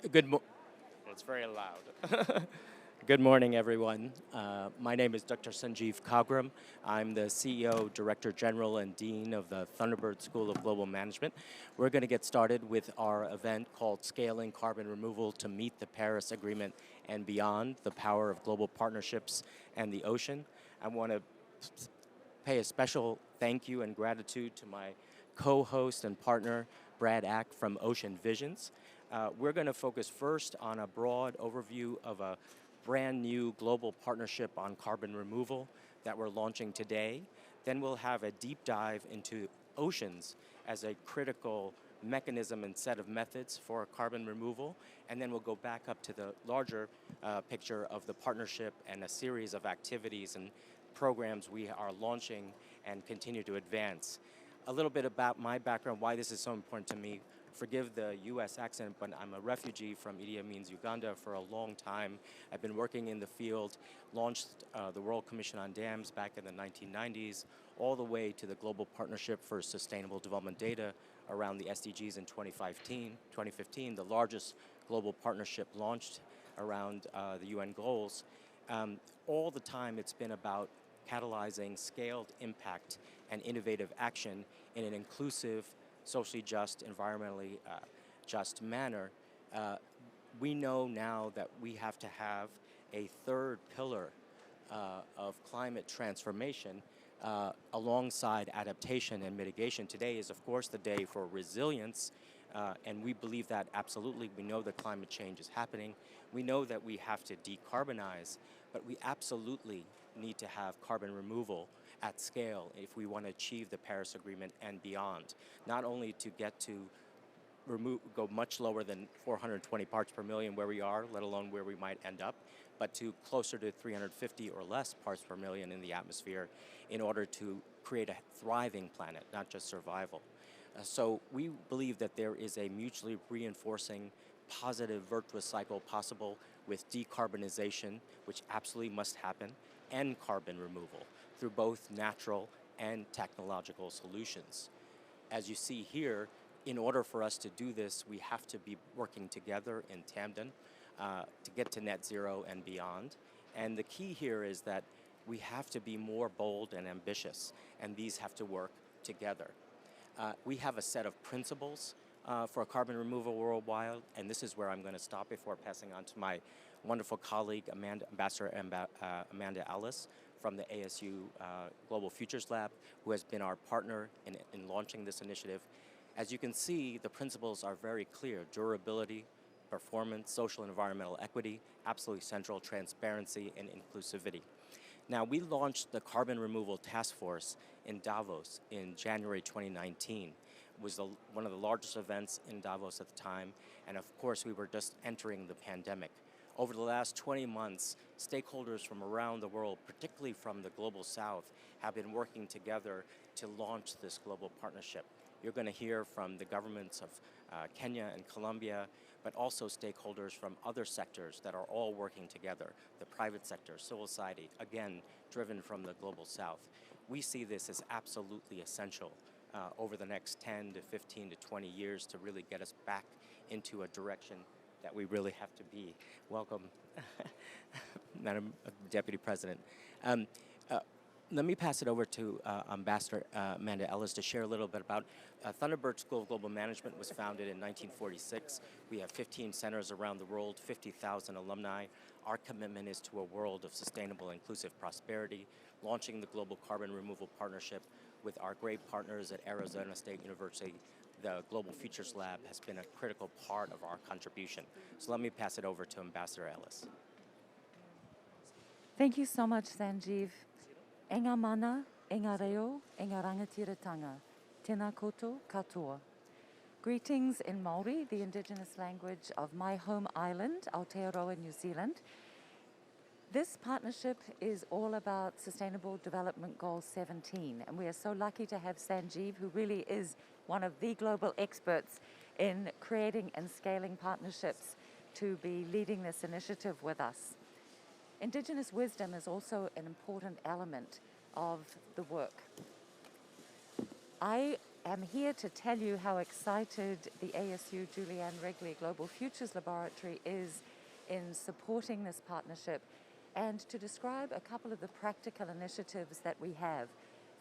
Good mo- It's very loud. Good morning, everyone. My name is Dr. Sanjeev Kagram. I'm the CEO, Director General, and Dean of the Thunderbird School of Global Management. We're going to get started with our event called Scaling Carbon Removal to Meet the Paris Agreement and Beyond, the Power of Global Partnerships and the Ocean. I want to pay a special thank you and gratitude to my co-host and partner, Brad Ack from Ocean Visions. We're going to focus first on a broad overview of a brand new global partnership on carbon removal that we're launching today. Then we'll have a deep dive into oceans as a critical mechanism and set of methods for carbon removal. And then we'll go back up to the larger picture of the partnership and a series of activities and programs we are launching and continue to advance. A little bit about my background, why this is so important to me. Forgive the US accent, but I'm a refugee from Idi Amin's Uganda for a long time. I've been working in the field, launched the World Commission on Dams back in the 1990s, all the way to the Global Partnership for Sustainable Development Data around the SDGs in 2015, the largest global partnership launched around the UN goals. All the time it's been about catalyzing scaled impact and innovative action in an inclusive, socially just, environmentally just manner. We know now that we have to have a third pillar of climate transformation alongside adaptation and mitigation. Today is, of course, the day for resilience, and we believe that absolutely. We know that climate change is happening. We know that we have to decarbonize, but we absolutely need to have carbon removal at scale if we want to achieve the Paris Agreement and beyond. Not only to get to go much lower than 420 parts per million where we are, let alone where we might end up, but to closer to 350 or less parts per million in the atmosphere in order to create a thriving planet, not just survival. So we believe that there is a mutually reinforcing positive virtuous cycle possible with decarbonization, which absolutely must happen, and carbon removal through both natural and technological solutions. As you see here, in order for us to do this, we have to be working together in tandem to get to net zero and beyond. And the key here is that we have to be more bold and ambitious, and these have to work together. We have a set of principles for carbon removal worldwide, and this is where I'm going to stop before passing on to my wonderful colleague, Ambassador Amanda Ellis from the ASU Global Futures Lab, who has been our partner in launching this initiative. As you can see, the principles are very clear: durability, performance, social and environmental equity, absolutely central, transparency, and inclusivity. Now, we launched the Carbon Removal Task Force in Davos in January 2019. It was one of the largest events in Davos at the time, and of course, we were just entering the pandemic. Over the last 20 months, stakeholders from around the world, particularly from the Global South, have been working together to launch this global partnership. You're going to hear from the governments of Kenya and Colombia, but also stakeholders from other sectors that are all working together, the private sector, civil society, again, driven from the Global South. We see this as absolutely essential over the next 10 to 15 to 20 years to really get us back into a direction that we really have to be. Welcome, Madam Deputy President. Let me pass it over to Ambassador Amanda Ellis to share a little bit about Thunderbird School of Global Management was founded in 1946. We have 15 centers around the world, 50,000 alumni. Our commitment is to a world of sustainable, inclusive prosperity, launching the Global Carbon Removal Partnership with our great partners at Arizona State University. The Global Futures Lab has been a critical part of our contribution. So let me pass it over to Ambassador Ellis. Thank you so much, Sanjeev. E ngā mana, e ngā reo, e ngā rangatiratanga. Tēnā koutou katoa. Greetings in Māori, the indigenous language of my home island, Aotearoa, New Zealand. This partnership is all about Sustainable Development Goal 17, and we are so lucky to have Sanjeev, who really is one of the global experts in creating and scaling partnerships, to be leading this initiative with us. Indigenous wisdom is also an important element of the work. I am here to tell you how excited the ASU Julianne Wrigley Global Futures Laboratory is in supporting this partnership, and to describe a couple of the practical initiatives that we have.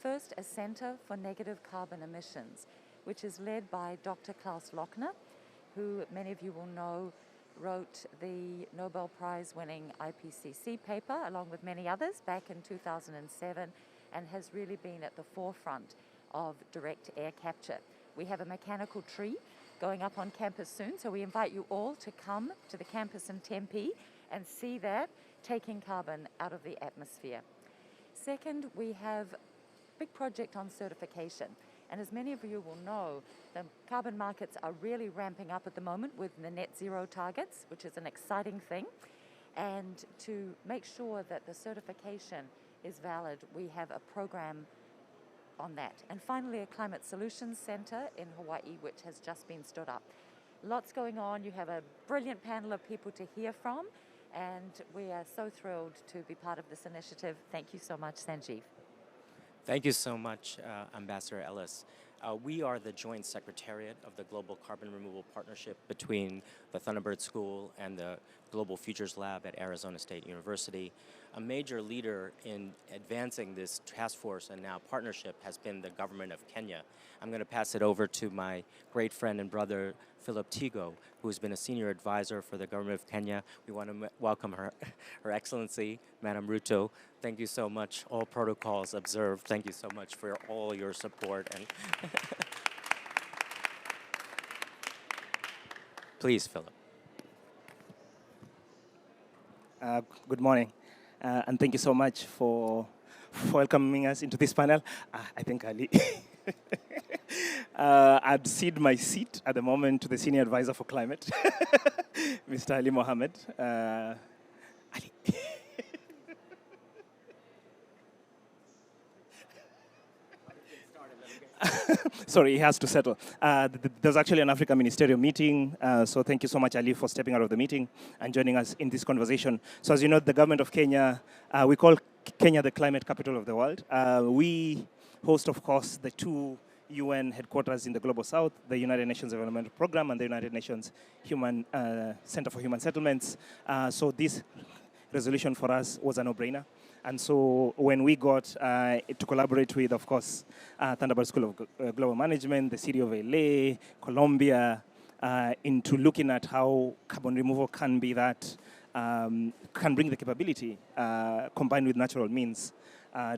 First, a Center for Negative Carbon Emissions, which is led by Dr. Klaus Lochner, who many of you will know wrote the Nobel Prize-winning IPCC paper, along with many others, back in 2007, and has really been at the forefront of direct air capture. We have a mechanical tree going up on campus soon, so we invite you all to come to the campus in Tempe and see that, taking carbon out of the atmosphere. Second, we have a big project on certification. And as many of you will know, the carbon markets are really ramping up at the moment with the net zero targets, which is an exciting thing. And to make sure that the certification is valid, we have a program on that. And finally, a Climate Solutions Center in Hawaii, which has just been stood up. Lots going on. You have a brilliant panel of people to hear from, and we are so thrilled to be part of this initiative. Thank you so much, Sanjeev. Thank you so much, Ambassador Ellis. We are the joint secretariat of the Global Carbon Removal Partnership between the Thunderbird School and the Global Futures Lab at Arizona State University. A major leader in advancing this task force and now partnership has been the government of Kenya. I'm going to pass it over to my great friend and brother, Philip Tigo, who has been a senior advisor for the government of Kenya. We want to welcome Her Excellency, Madam Ruto. Thank you so much. All protocols observed. Thank you so much for all your support. And please, Philip. Good morning, and thank you so much for welcoming us into this panel. I think Ali, I'd cede my seat at the moment to the Senior Advisor for Climate, Mr. Ali Mohammed. Ali. Sorry, he has to settle. There's actually an Africa Ministerial meeting, so thank you so much, Ali, for stepping out of the meeting and joining us in this conversation. So as you know, the government of Kenya, we call Kenya the climate capital of the world. We host, of course, the two UN headquarters in the Global South, the United Nations Development Program and the United Nations Center for Human Settlements. So this resolution for us was a no-brainer. And so when we got to collaborate with, of course, Thunderbird School of Global Management, the City of LA, Colombia, into looking at how carbon removal can be that, can bring the capability combined with natural means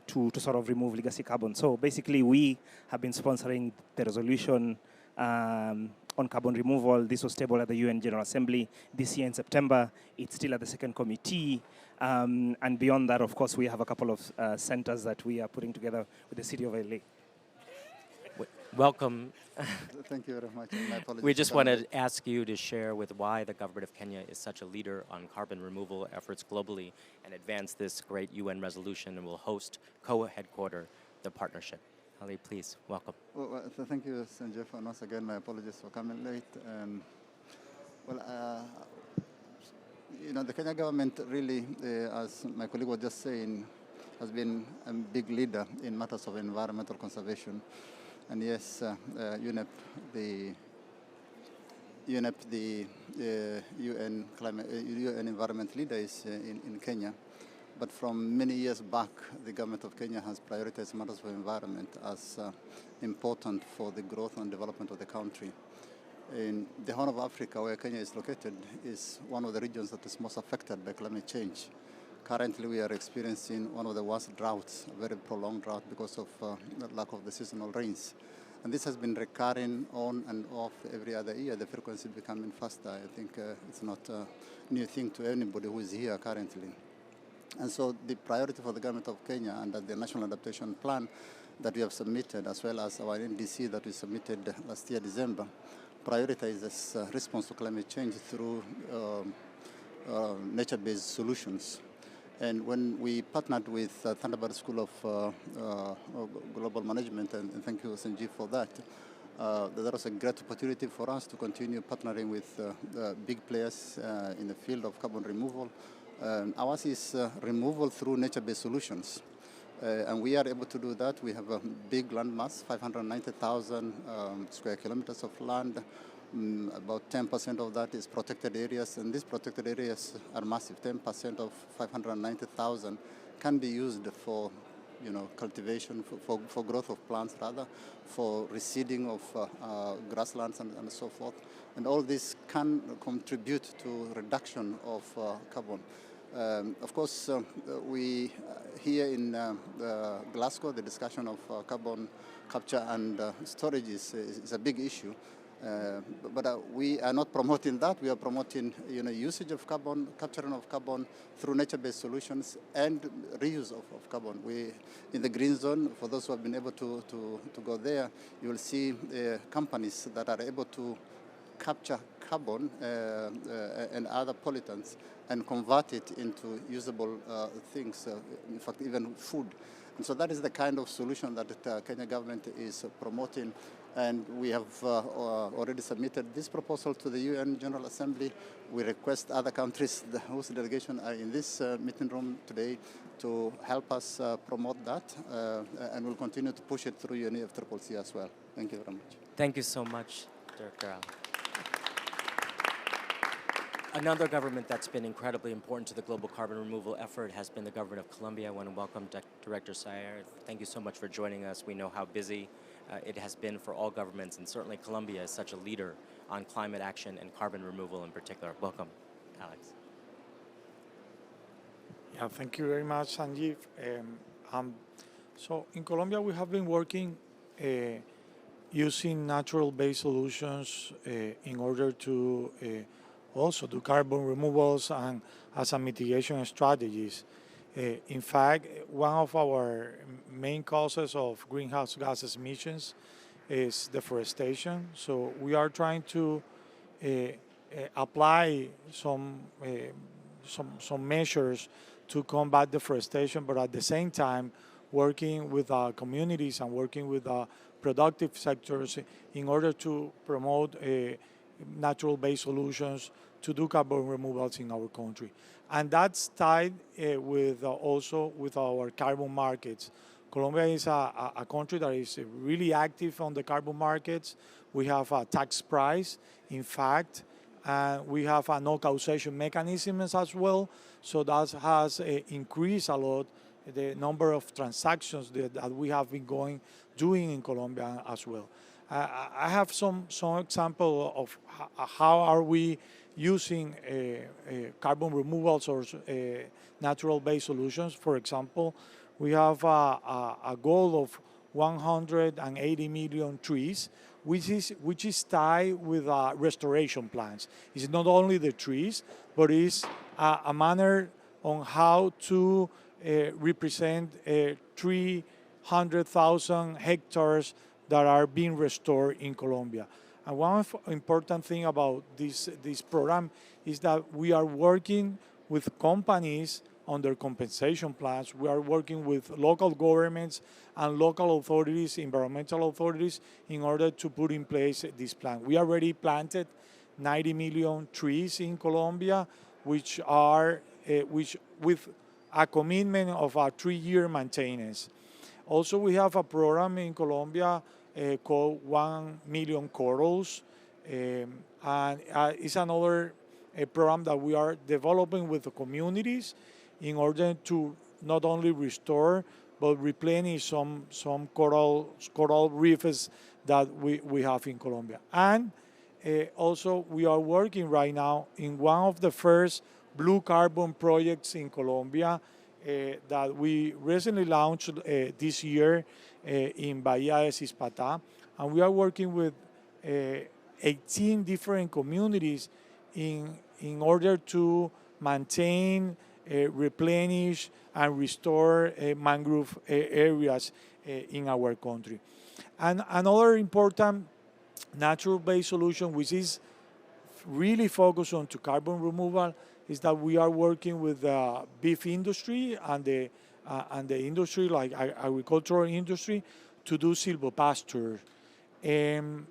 to sort of remove legacy carbon. So basically we have been sponsoring the resolution on carbon removal. This was tabled at the UN General Assembly this year in September. It's still at the second committee. And beyond that, of course, we have a couple of centers that we are putting together with the City of LA. Welcome. Thank you very much. My apologies. We just want to ask you to share with why the government of Kenya is such a leader on carbon removal efforts globally and advance this great UN resolution and will host, co-headquarter the partnership. Ali, please, welcome. Well, thank you, Sanjeev, and once again, my apologies for coming late. You know, the Kenya government really, as my colleague was just saying, has been a big leader in matters of environmental conservation. And yes, UNEP, the UN environment leader is in Kenya. But from many years back, the government of Kenya has prioritized matters of environment as important for the growth and development of the country. In the Horn of Africa, where Kenya is located, is one of the regions that is most affected by climate change. Currently, we are experiencing one of the worst droughts, a very prolonged drought because of the lack of the seasonal rains. And this has been recurring on and off every other year, the frequency becoming faster. I think it's not a new thing to anybody who is here currently. And so the priority for the government of Kenya under the National Adaptation Plan that we have submitted, as well as our NDC that we submitted last year, December, prioritizes response to climate change through nature-based solutions. And when we partnered with Thunderbird School of Global Management, and thank you, Sanjeev, for that, that was a great opportunity for us to continue partnering with big players in the field of carbon removal. Ours is removal through nature-based solutions. And we are able to do that. We have a big land mass, 590,000 square kilometers of land. About 10% of that is protected areas, and these protected areas are massive. 10% of 590,000 can be used for cultivation, for growth of plants rather, for reseeding of grasslands and so forth. And all this can contribute to reduction of carbon. Of course, we here in Glasgow, the discussion of carbon capture and storage is a big issue. But we are not promoting that. We are promoting usage of carbon, capturing of carbon through nature-based solutions and reuse of carbon. We, in the green zone, for those who have been able to go there, you will see companies that are able to capture carbon and other pollutants and convert it into usable things, in fact, even food. And so that is the kind of solution that the Kenya government is promoting. And we have already submitted this proposal to the UN General Assembly. We request other countries whose delegation are in this meeting room today to help us promote that. And we'll continue to push it through UNFCCC as well. Thank you very much. Thank you so much, Director Al. Another government that's been incredibly important to the global carbon removal effort has been the government of Colombia. I want to welcome Director Sayer. Thank you so much for joining us. We know how busy it has been for all governments, and certainly Colombia is such a leader on climate action and carbon removal in particular. Welcome, Alex. Yeah, thank you very much, Sanjeev. So in Colombia, we have been working using natural-based solutions in order to also do carbon removals and as a mitigation strategies. In fact, one of our main causes of greenhouse gases emissions is deforestation. So we are trying to apply some measures to combat deforestation, but at the same time working with our communities and working with our productive sectors in order to promote natural-based solutions to do carbon removals in our country. And that's tied with also with our carbon markets. Colombia is a country that is really active on the carbon markets. We have a tax price, in fact, and we have a no causation mechanisms as well. So that has increased a lot the number of transactions that we have been doing in Colombia as well. I have some example of how are we using carbon removals or natural-based solutions. For example, we have a goal of 180 million trees, which is tied with restoration plans. It's not only the trees, but it's a manner on how to represent 300,000 hectares that are being restored in Colombia. And one important thing about this program is that we are working with companies on their compensation plans. We are working with local governments and local authorities, environmental authorities, in order to put in place this plan. We already planted 90 million trees in Colombia, which with a commitment of a 3-year maintenance. Also, we have a program in Colombia called 1 Million Corals, and it's another program that we are developing with the communities in order to not only restore but replenish some coral reefs that we have in Colombia. And also we are working right now in one of the first blue carbon projects in Colombia that we recently launched this year in Bahía de Cispatá, and we are working with 18 different communities in order to maintain, replenish, and restore mangrove areas in our country. And another important natural-based solution, which is really focused on to carbon removal, is that we are working with the beef industry and the industry like agricultural industry to do silvopasture. And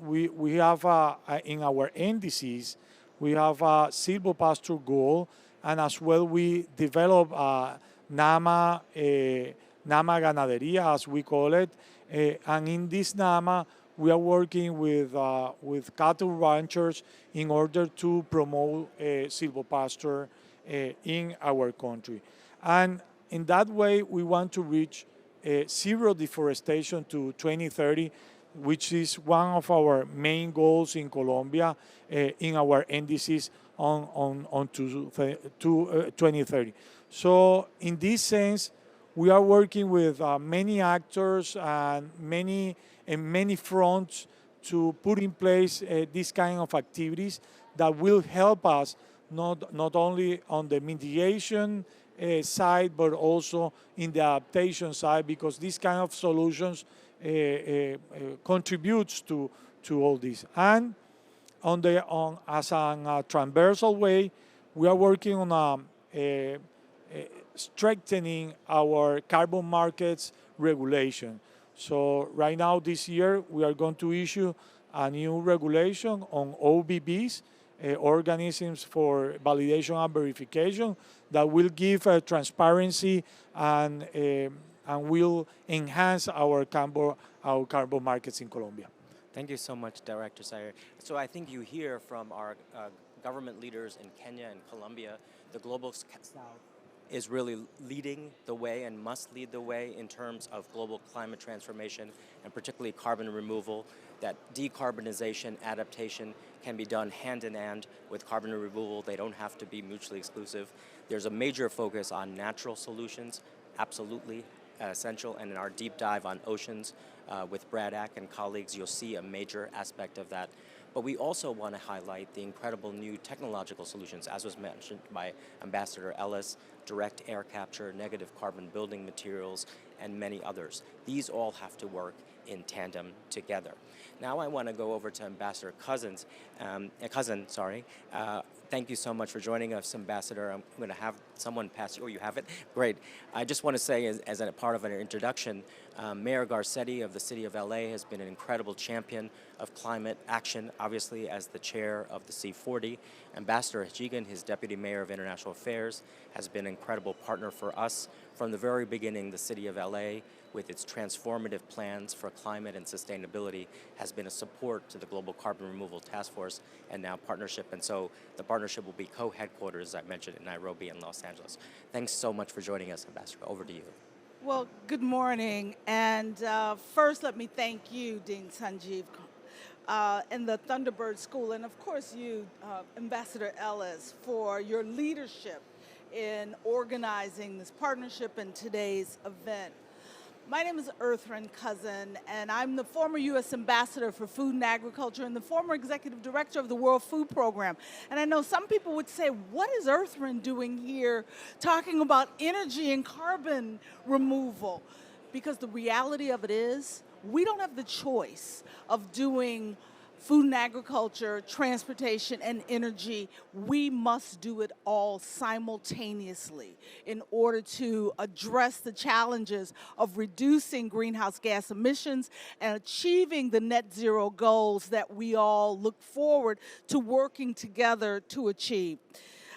we have in our NDCs, we have a silvopasture goal, and as well we develop NAMA, NAMA Ganadería, as we call it. And in this NAMA, we are working with cattle ranchers in order to promote silvopasture in our country. And in that way, we want to reach zero deforestation to 2030, which is one of our main goals in Colombia in our NDCs on 2030. So in this sense, we are working with many actors and many fronts to put in place these kind of activities that will help us not only on the mitigation side, but also in the adaptation side, because these kind of solutions contributes to all this. And as a transversal way, we are working on strengthening our carbon markets regulation. So right now, this year, we are going to issue a new regulation on OBBs, organisms for validation and verification, that will give transparency and will enhance our carbon markets in Colombia. Thank you so much, Director Sayer. So I think you hear from our government leaders in Kenya and Colombia, the Global South is really leading the way and must lead the way in terms of global climate transformation and particularly carbon removal, that decarbonization, adaptation can be done hand in hand with carbon removal. They don't have to be mutually exclusive. There's a major focus on natural solutions, absolutely essential, and in our deep dive on oceans with Brad Ack and colleagues, you'll see a major aspect of that. But we also want to highlight the incredible new technological solutions, as was mentioned by Ambassador Ellis, direct air capture, negative carbon building materials, and many others. These all have to work in tandem together. Now I want to go over to Ambassador Cousin. Thank you so much for joining us, Ambassador. I'm going to have someone pass you. Oh, you have it? Great. I just want to say, as a part of an introduction, Mayor Garcetti of the City of LA has been an incredible champion of climate action, obviously as the chair of the C40. Ambassador Hajigan, his Deputy Mayor of International Affairs, has been an incredible partner for us. From the very beginning, the City of LA, with its transformative plans for climate and sustainability, has been a support to the Global Carbon Removal Task Force and now partnership. And so the partnership will be co-headquarters, as I mentioned, in Nairobi and Los Angeles. Thanks so much for joining us, Ambassador. Over to you. Well, good morning. And first, let me thank you, Dean Sanjeev, and the Thunderbird School, and of course you, Ambassador Ellis, for your leadership in organizing this partnership and today's event. My name is Earthren Cousin, and I'm the former U.S. Ambassador for Food and Agriculture and the former Executive Director of the World Food Program. And I know some people would say, what is Earthren doing here talking about energy and carbon removal? Because the reality of it is, we don't have the choice of doing food and agriculture, transportation, and energy. We must do it all simultaneously in order to address the challenges of reducing greenhouse gas emissions and achieving the net zero goals that we all look forward to working together to achieve.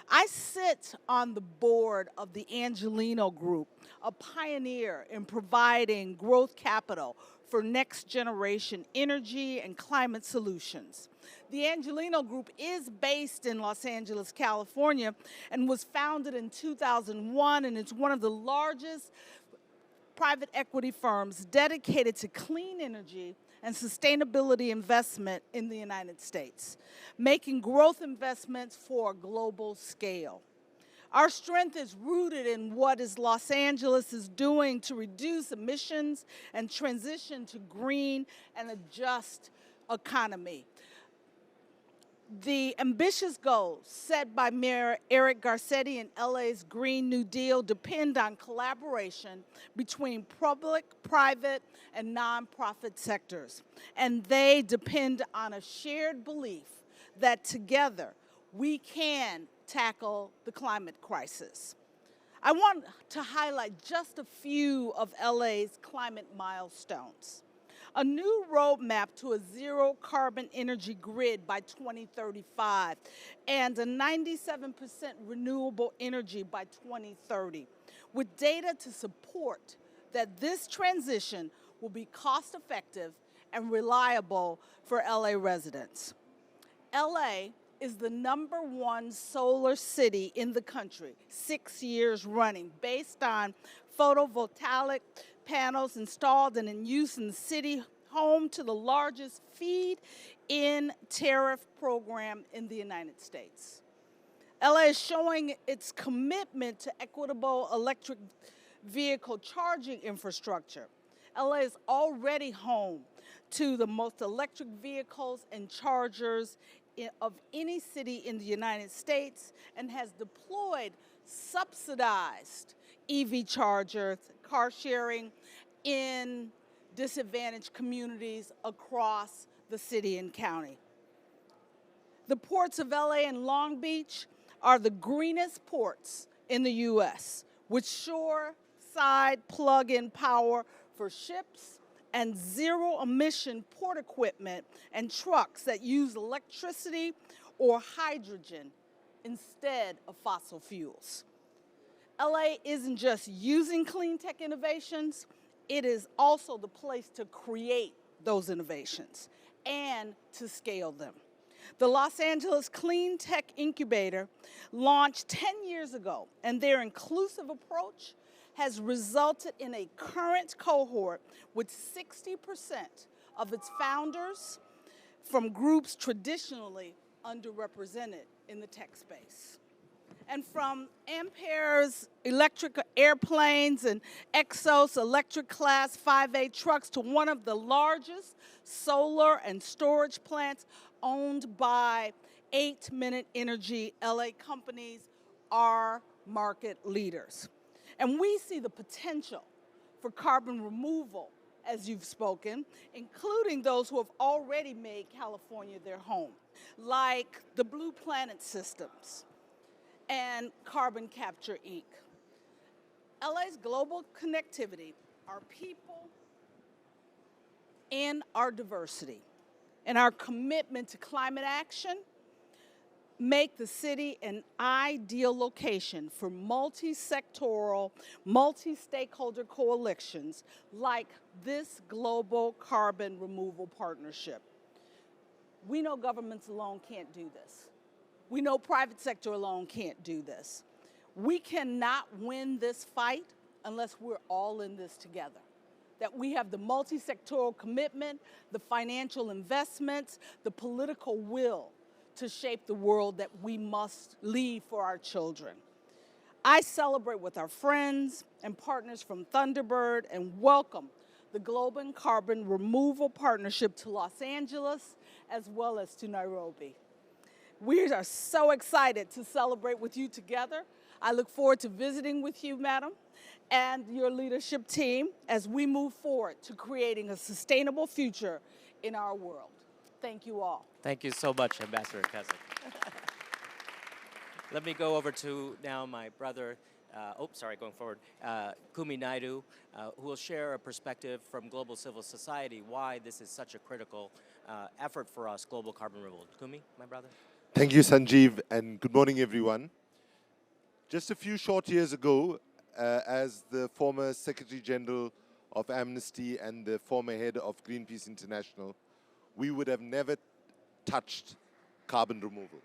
I sit on the board of the Angelino Group, a pioneer in providing growth capital for next generation energy and climate solutions. The Angelino Group is based in Los Angeles, California, and was founded in 2001, and it's one of the largest private equity firms dedicated to clean energy and sustainability investment in the United States, making growth investments for a global scale. Our strength is rooted in what Los Angeles is doing to reduce emissions and transition to green and a just economy. The ambitious goals set by Mayor Eric Garcetti and LA's Green New Deal depend on collaboration between public, private, and nonprofit sectors. And they depend on a shared belief that together we can tackle the climate crisis. I want to highlight just a few of LA's climate milestones. A new roadmap to a zero carbon energy grid by 2035 and a 97% renewable energy by 2030. with data to support that this transition will be cost-effective and reliable for LA residents. LA is the #1 solar city in the country, 6 years running, based on photovoltaic panels installed and in use in the city, home to the largest feed-in tariff program in the United States. LA is showing its commitment to equitable electric vehicle charging infrastructure. LA is already home to the most electric vehicles and chargers of any city in the United States and has deployed subsidized EV chargers, car sharing in disadvantaged communities across the city and county. The ports of LA and Long Beach are the greenest ports in the U.S., with shoreside plug-in power for ships and zero-emission port equipment and trucks that use electricity or hydrogen instead of fossil fuels. LA isn't just using clean tech innovations, it is also the place to create those innovations and to scale them. The Los Angeles Clean Tech Incubator launched 10 years ago, and their inclusive approach has resulted in a current cohort with 60% of its founders from groups traditionally underrepresented in the tech space. And from Ampere's electric airplanes and Exos electric class 5A trucks to one of the largest solar and storage plants owned by 8-Minute Energy, LA companies are market leaders. And we see the potential for carbon removal, as you've spoken, including those who have already made California their home, like the Blue Planet Systems and Carbon Capture, Inc. LA's global connectivity, our people, and our diversity, and our commitment to climate action make the city an ideal location for multi-sectoral, multi-stakeholder coalitions like this global carbon removal partnership. We know governments alone can't do this. We know private sector alone can't do this. We cannot win this fight unless we're all in this together. That we have the multi-sectoral commitment, the financial investments, the political will to shape the world that we must leave for our children. I celebrate with our friends and partners from Thunderbird and welcome the Global Carbon Removal Partnership to Los Angeles as well as to Nairobi. We are so excited to celebrate with you together. I look forward to visiting with you, madam, and your leadership team as we move forward to creating a sustainable future in our world. Thank you all. Thank you so much, Ambassador Keswick. Let me go over to now my brother, going forward, Kumi Naidoo, who will share a perspective from global civil society why this is such a critical effort for us, global carbon removal. Kumi, my brother. Thank you, Sanjeev, and good morning, everyone. Just a few short years ago, as the former Secretary General of Amnesty and the former head of Greenpeace International, we would have never touched carbon removal.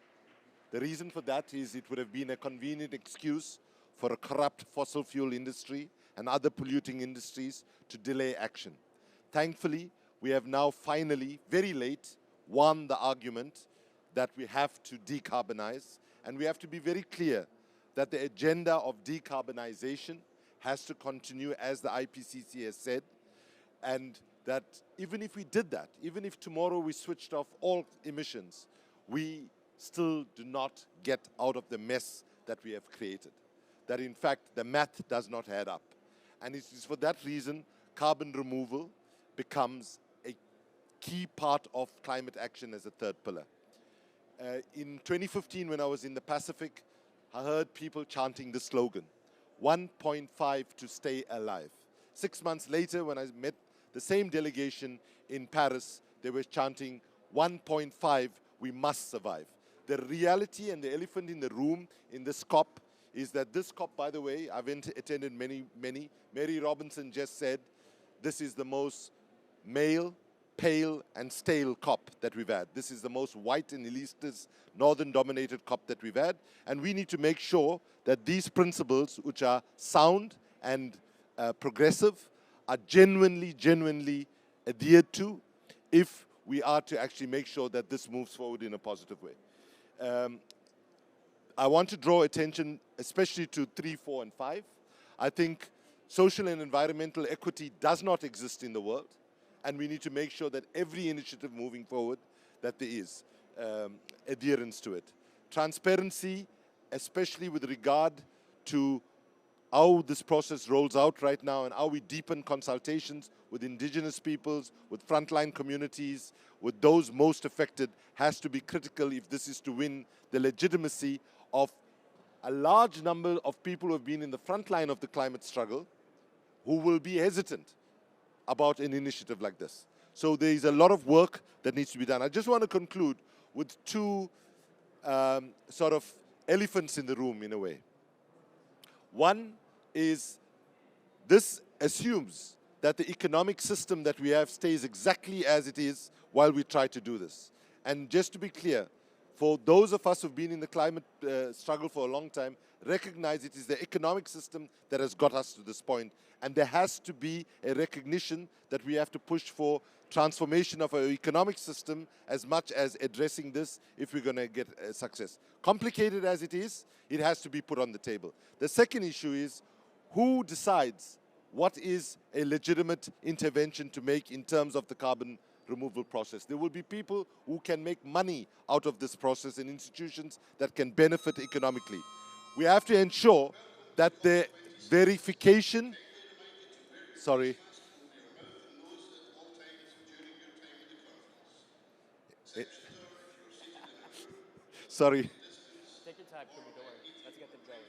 The reason for that is it would have been a convenient excuse for a corrupt fossil fuel industry and other polluting industries to delay action. Thankfully, we have now finally, very late, won the argument that we have to decarbonize, and we have to be very clear that the agenda of decarbonization has to continue as the IPCC has said, and that even if we did that, even if tomorrow we switched off all emissions, we still do not get out of the mess that we have created. That in fact, the math does not add up. And it is for that reason, carbon removal becomes a key part of climate action as a third pillar. In 2015, when I was in the Pacific, I heard people chanting the slogan, 1.5 to stay alive. 6 months later, when I met the same delegation in Paris, they were chanting 1.5, we must survive. The reality and the elephant in the room in this COP is that this COP, by the way, I've attended many. Mary Robinson just said, this is the most male, pale, and stale COP that we've had. This is the most white and elitist, northern-dominated COP that we've had. And we need to make sure that these principles, which are sound and progressive, are genuinely adhered to if we are to actually make sure that this moves forward in a positive way. I want to draw attention especially to 3, 4, and 5. I think social and environmental equity does not exist in the world, and we need to make sure that every initiative moving forward, that there is adherence to it. Transparency, especially with regard to how this process rolls out right now and how we deepen consultations with indigenous peoples, with frontline communities, with those most affected, has to be critical if this is to win the legitimacy of a large number of people who have been in the front line of the climate struggle, who will be hesitant about an initiative like this. So there is a lot of work that needs to be done. I just want to conclude with two sort of elephants in the room, in a way. One is, this assumes that the economic system that we have stays exactly as it is while we try to do this. And just to be clear, for those of us who've been in the climate struggle for a long time, recognize it is the economic system that has got us to this point. And there has to be a recognition that we have to push for transformation of our economic system as much as addressing this if we're going to get success. Complicated as it is, it has to be put on the table. The second issue is, who decides what is a legitimate intervention to make in terms of the carbon removal process? There will be people who can make money out of this process and institutions that can benefit economically. We have to ensure that the verification, sorry, sorry. Take your time, Kumi, don't worry. Let's get them going.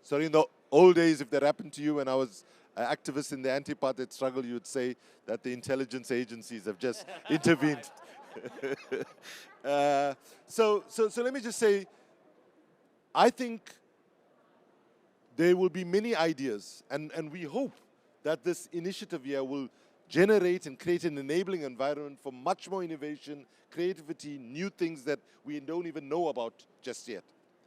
Sorry, in the old days, if that happened to you when I was an activist in the anti-apartheid struggle, you would say that the intelligence agencies have just intervened. So let me just say, I think there will be many ideas, and we hope that this initiative here will generate and create an enabling environment for much more innovation, creativity, new things that we don't even know about just yet,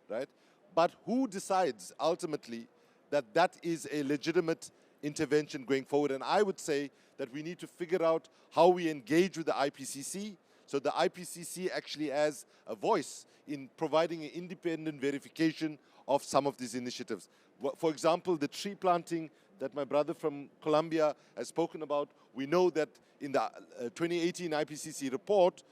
right? But who decides ultimately that that is a legitimate intervention going forward? And I would say that we need to figure out how we engage with the IPCC, so the IPCC actually has a voice in providing an independent verification of some of these initiatives. For example, the tree planting that my brother from Colombia has spoken about, we know that in the 2018 IPCC report,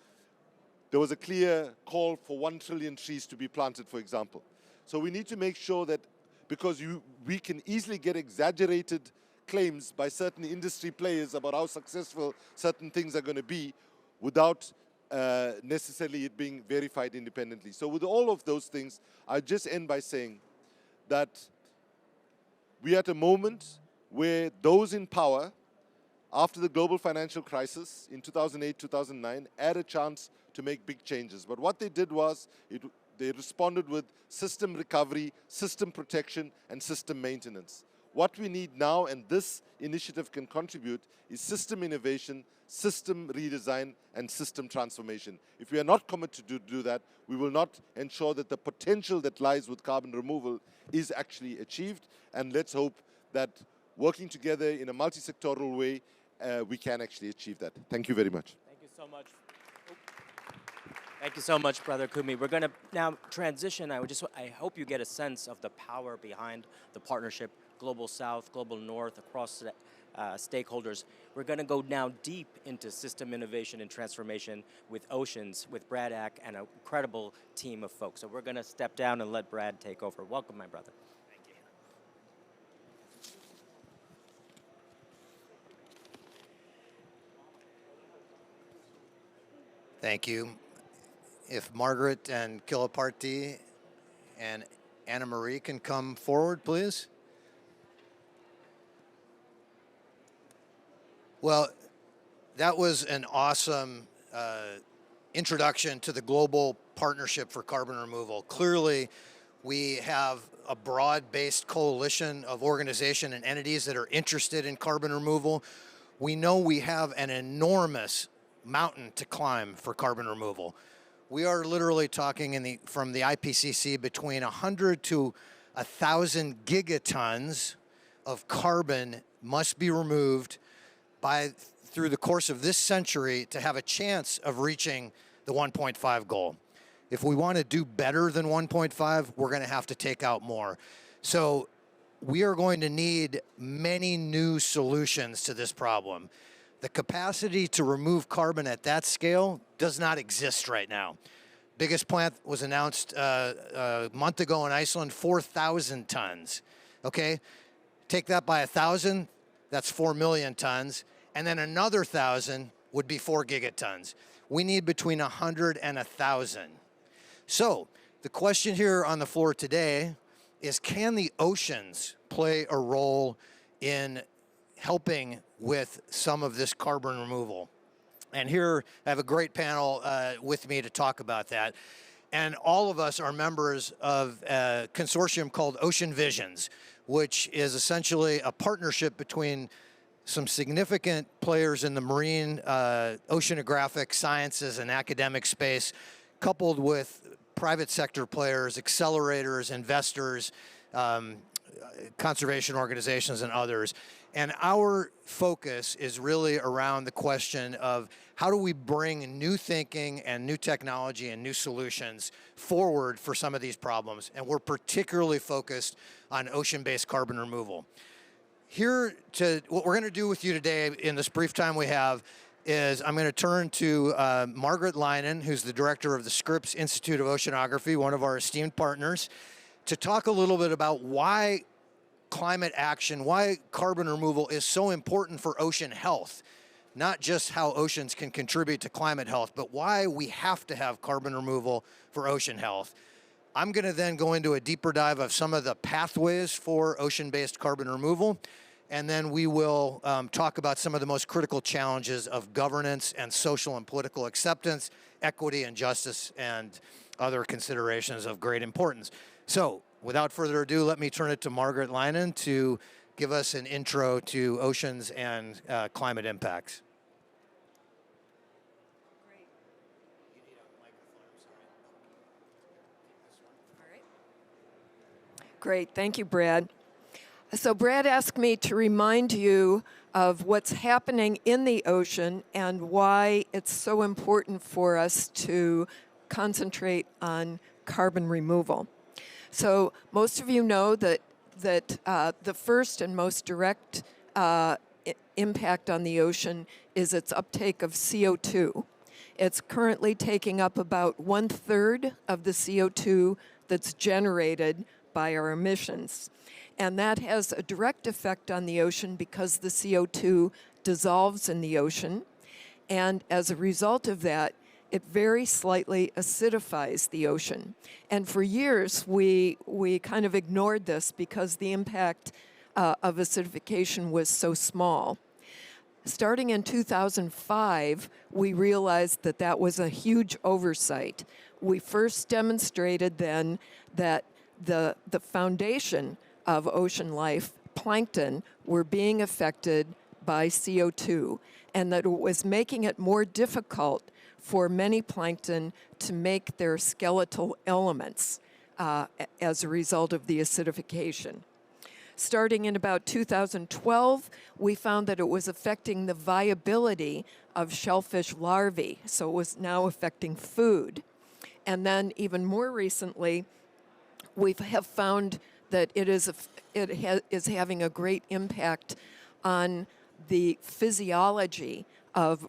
there was a clear call for 1 trillion trees to be planted, for example. So we need to make sure that, because we can easily get exaggerated claims by certain industry players about how successful certain things are going to be without necessarily it being verified independently. So with all of those things, I just end by saying that we are at a moment where those in power, after the global financial crisis in 2008, 2009, had a chance to make big changes. But what they did was, they responded with system recovery, system protection, and system maintenance. What we need now, and this initiative can contribute, is system innovation, system redesign, and system transformation. If we are not committed to do that, we will not ensure that the potential that lies with carbon removal is actually achieved. And let's hope that working together in a multi-sectoral way, we can actually achieve that. Thank you very much. Thank you so much. Thank you so much, Brother Kumi. We're going to now transition. I hope you get a sense of the power behind the partnership, Global South, Global North, across stakeholders. We're going to go now deep into system innovation and transformation with Oceans, with Brad Ack, and an incredible team of folks. So we're going to step down and let Brad take over. Welcome, my brother. Thank you. Thank you. If Margaret and Kilaparti and Anna Marie can come forward, please. Well, that was an awesome introduction to the Global Partnership for Carbon Removal. Clearly, we have a broad-based coalition of organizations and entities that are interested in carbon removal. We know we have an enormous mountain to climb for carbon removal. We are literally talking from the IPCC between 100 to 1,000 gigatons of carbon must be removed through the course of this century to have a chance of reaching the 1.5 goal. If we want to do better than 1.5, we're going to have to take out more. So we are going to need many new solutions to this problem. The capacity to remove carbon at that scale does not exist right now. Biggest plant was announced a month ago in Iceland, 4,000 tons. Okay, take that by 1,000, that's 4 million tons. And then another 1,000 would be 4 gigatons. We need between 100 and 1,000. So the question here on the floor today is, can the oceans play a role in helping with some of this carbon removal? And here I have a great panel with me to talk about that. And all of us are members of a consortium called Ocean Visions, which is essentially a partnership between some significant players in the marine, oceanographic sciences and academic space, coupled with private sector players, accelerators, investors, conservation organizations, and others. And our focus is really around the question of how do we bring new thinking and new technology and new solutions forward for some of these problems. And we're particularly focused on ocean-based carbon removal. What we're going to do with you today in this brief time we have is I'm going to turn to Margaret Linen, who's the director of the Scripps Institute of Oceanography, one of our esteemed partners, to talk a little bit about why climate action, why carbon removal is so important for ocean health. Not just how oceans can contribute to climate health, but why we have to have carbon removal for ocean health. I'm going to then go into a deeper dive of some of the pathways for ocean-based carbon removal, and then we will talk about some of the most critical challenges of governance and social and political acceptance, equity and justice, and other considerations of great importance. So, without further ado, let me turn it to Margaret Linen to give us an intro to oceans and climate impacts. Great, thank you, Brad. So Brad asked me to remind you of what's happening in the ocean and why it's so important for us to concentrate on carbon removal. So most of you know that the first and most direct impact on the ocean is its uptake of CO2. It's currently taking up about 1/3 of the CO2 that's generated by our emissions. And that has a direct effect on the ocean because the CO2 dissolves in the ocean. And as a result of that, it very slightly acidifies the ocean. And for years, we kind of ignored this because the impact of acidification was so small. Starting in 2005, we realized that that was a huge oversight. We first demonstrated then that the foundation of ocean life, plankton, were being affected by CO2, and that it was making it more difficult for many plankton to make their skeletal elements as a result of the acidification. Starting in about 2012, we found that it was affecting the viability of shellfish larvae, so it was now affecting food. And then even more recently, we have found that it is having a great impact on the physiology of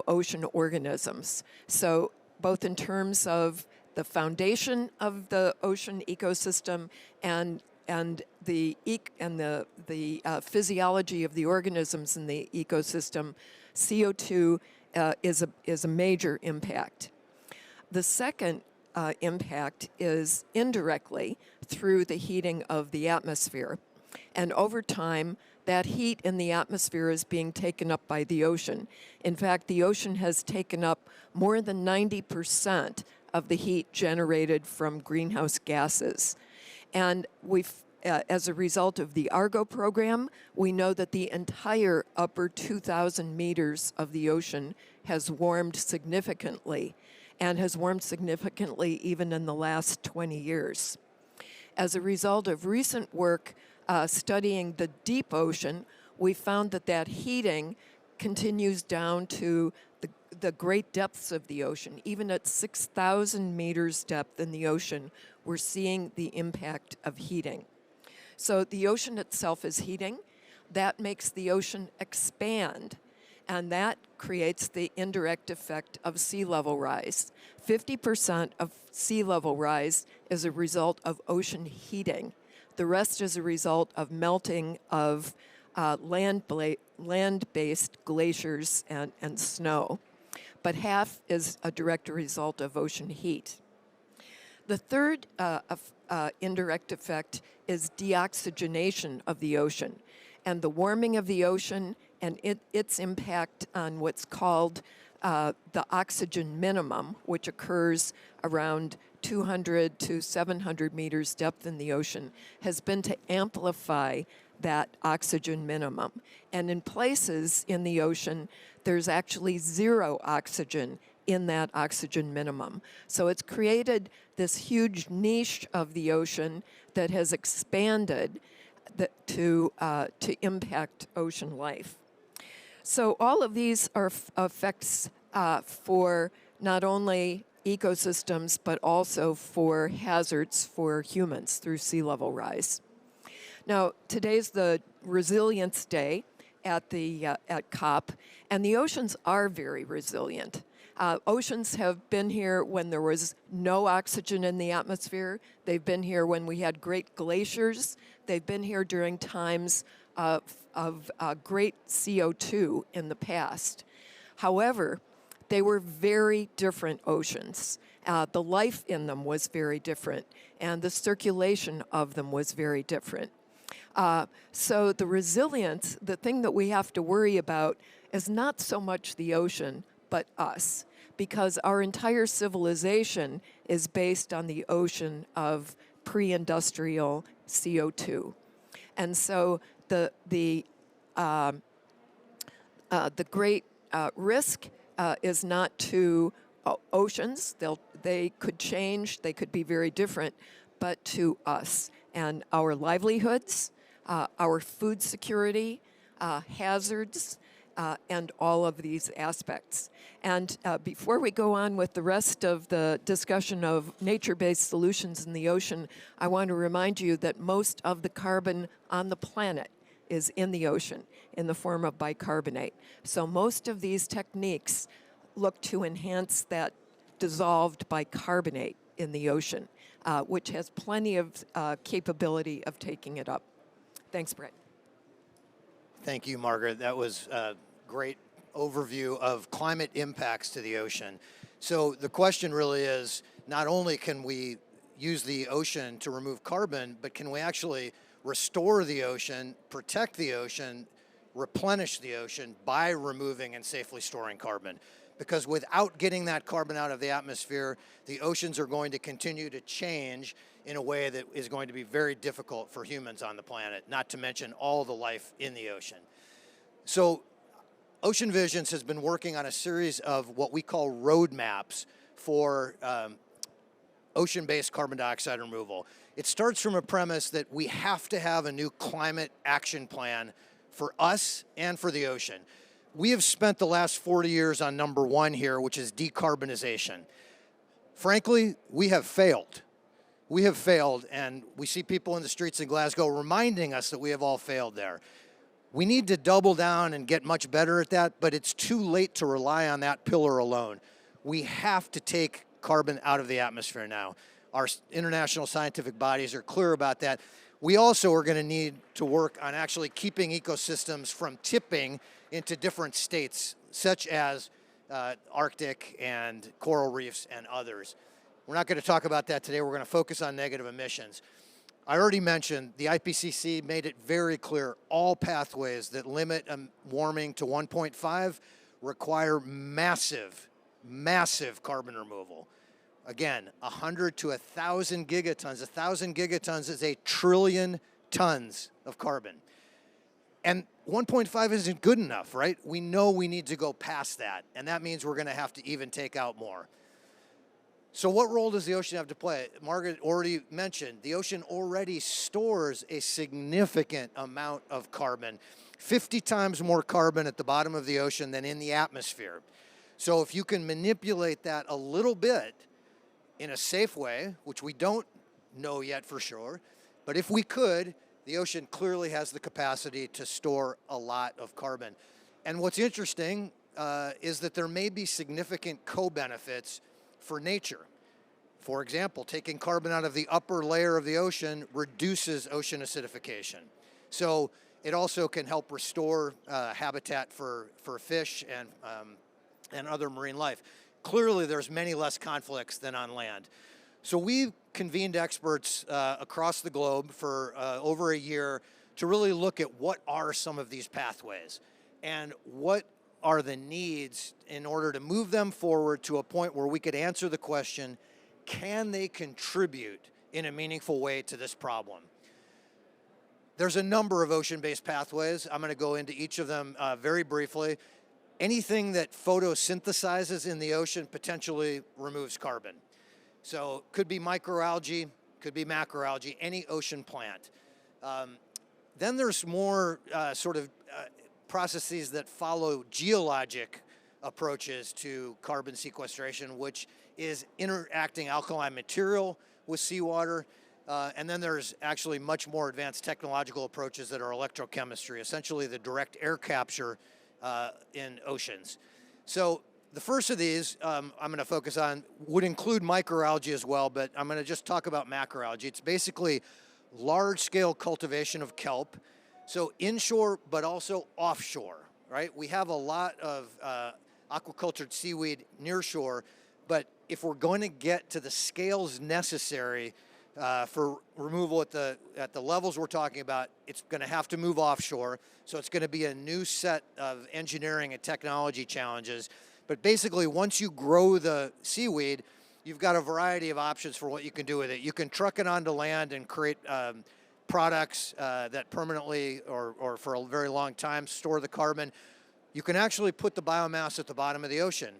ocean organisms. So both in terms of the foundation of the ocean ecosystem and the physiology of the organisms in the ecosystem, CO2 is a major impact. The second impact is indirectly through the heating of the atmosphere. And over time, that heat in the atmosphere is being taken up by the ocean. In fact, the ocean has taken up more than 90% of the heat generated from greenhouse gases. And as a result of the Argo program, we know that the entire upper 2,000 meters of the ocean has warmed significantly, and has warmed significantly even in the last 20 years. As a result of recent work studying the deep ocean, we found that heating continues down to the great depths of the ocean. Even at 6,000 meters depth in the ocean, we're seeing the impact of heating. So the ocean itself is heating. That makes the ocean expand, and that creates the indirect effect of sea level rise. 50% of sea level rise is a result of ocean heating. The rest is a result of melting of land-based glaciers and snow. But half is a direct result of ocean heat. The third indirect effect is deoxygenation of the ocean, and the warming of the ocean and its impact on what's called the oxygen minimum, which occurs around 200 to 700 meters depth in the ocean, has been to amplify that oxygen minimum. And in places in the ocean, there's actually zero oxygen in that oxygen minimum. So it's created this huge niche of the ocean that has expanded to impact ocean life. So all of these are effects for not only ecosystems, but also for hazards for humans through sea level rise. Now, today's the Resilience Day at COP, and the oceans are very resilient. Oceans have been here when there was no oxygen in the atmosphere. They've been here when we had great glaciers. They've been here during times of great CO2 in the past. However, they were very different oceans. The life in them was very different, and the circulation of them was very different. So the resilience, the thing that we have to worry about is not so much the ocean, but us, because our entire civilization is based on the ocean of pre-industrial CO2. And so the great risk is not to oceans. They could change, they could be very different, but to us and our livelihoods, our food security, hazards, and all of these aspects. And before we go on with the rest of the discussion of nature-based solutions in the ocean, I want to remind you that most of the carbon on the planet is in the ocean in the form of bicarbonate. So most of these techniques look to enhance that dissolved bicarbonate in the ocean, which has plenty of capability of taking it up. Thanks, Brett. Thank you, Margaret. That was a great overview of climate impacts to the ocean. So the question really is, not only can we use the ocean to remove carbon, but can we actually restore the ocean, protect the ocean, replenish the ocean by removing and safely storing carbon? Because without getting that carbon out of the atmosphere, the oceans are going to continue to change in a way that is going to be very difficult for humans on the planet, not to mention all the life in the ocean. So Ocean Visions has been working on a series of what we call roadmaps for ocean-based carbon dioxide removal. It starts from a premise that we have to have a new climate action plan for us and for the ocean. We have spent the last 40 years on number one here, which is decarbonization. Frankly, we have failed. We have failed, and we see people in the streets in Glasgow reminding us that we have all failed there. We need to double down and get much better at that, but it's too late to rely on that pillar alone. We have to take carbon out of the atmosphere now. Our international scientific bodies are clear about that. We also are going to need to work on actually keeping ecosystems from tipping into different states, such as Arctic and coral reefs and others. We're not going to talk about that today. We're going to focus on negative emissions. I already mentioned the IPCC made it very clear all pathways that limit warming to 1.5 require massive, massive carbon removal. Again, 100 to 1,000 gigatons. 1,000 gigatons is 1 trillion tons of carbon. And 1.5 isn't good enough, right? We know we need to go past that, and that means we're going to have to even take out more. So what role does the ocean have to play? Margaret already mentioned the ocean already stores a significant amount of carbon, 50 times more carbon at the bottom of the ocean than in the atmosphere. So if you can manipulate that a little bit in a safe way, which we don't know yet for sure, but if we could, the ocean clearly has the capacity to store a lot of carbon. And what's interesting is that there may be significant co-benefits for nature. For example, taking carbon out of the upper layer of the ocean reduces ocean acidification. So it also can help restore habitat for fish and other marine life. Clearly, there's many less conflicts than on land. So we've convened experts across the globe for over a year to really look at what are some of these pathways and what are the needs in order to move them forward to a point where we could answer the question, can they contribute in a meaningful way to this problem? There's a number of ocean-based pathways. I'm going to go into each of them very briefly. Anything that photosynthesizes in the ocean potentially removes carbon. So could be microalgae, could be macroalgae, any ocean plant. Then there's more processes that follow geologic approaches to carbon sequestration, which is interacting alkaline material with seawater. And then there's actually much more advanced technological approaches that are electrochemistry, essentially the direct air capture in oceans. So the first of these I'm going to focus on would include microalgae as well, but I'm going to just talk about macroalgae. It's basically large-scale cultivation of kelp, so inshore but also offshore, right? We have a lot of aquacultured seaweed near shore, but if we're going to get to the scales necessary for removal at the levels we're talking about, it's going to have to move offshore. So it's going to be a new set of engineering and technology challenges. But basically, once you grow the seaweed, you've got a variety of options for what you can do with it. You can truck it onto land and create products that permanently or for a very long time store the carbon. You can actually put the biomass at the bottom of the ocean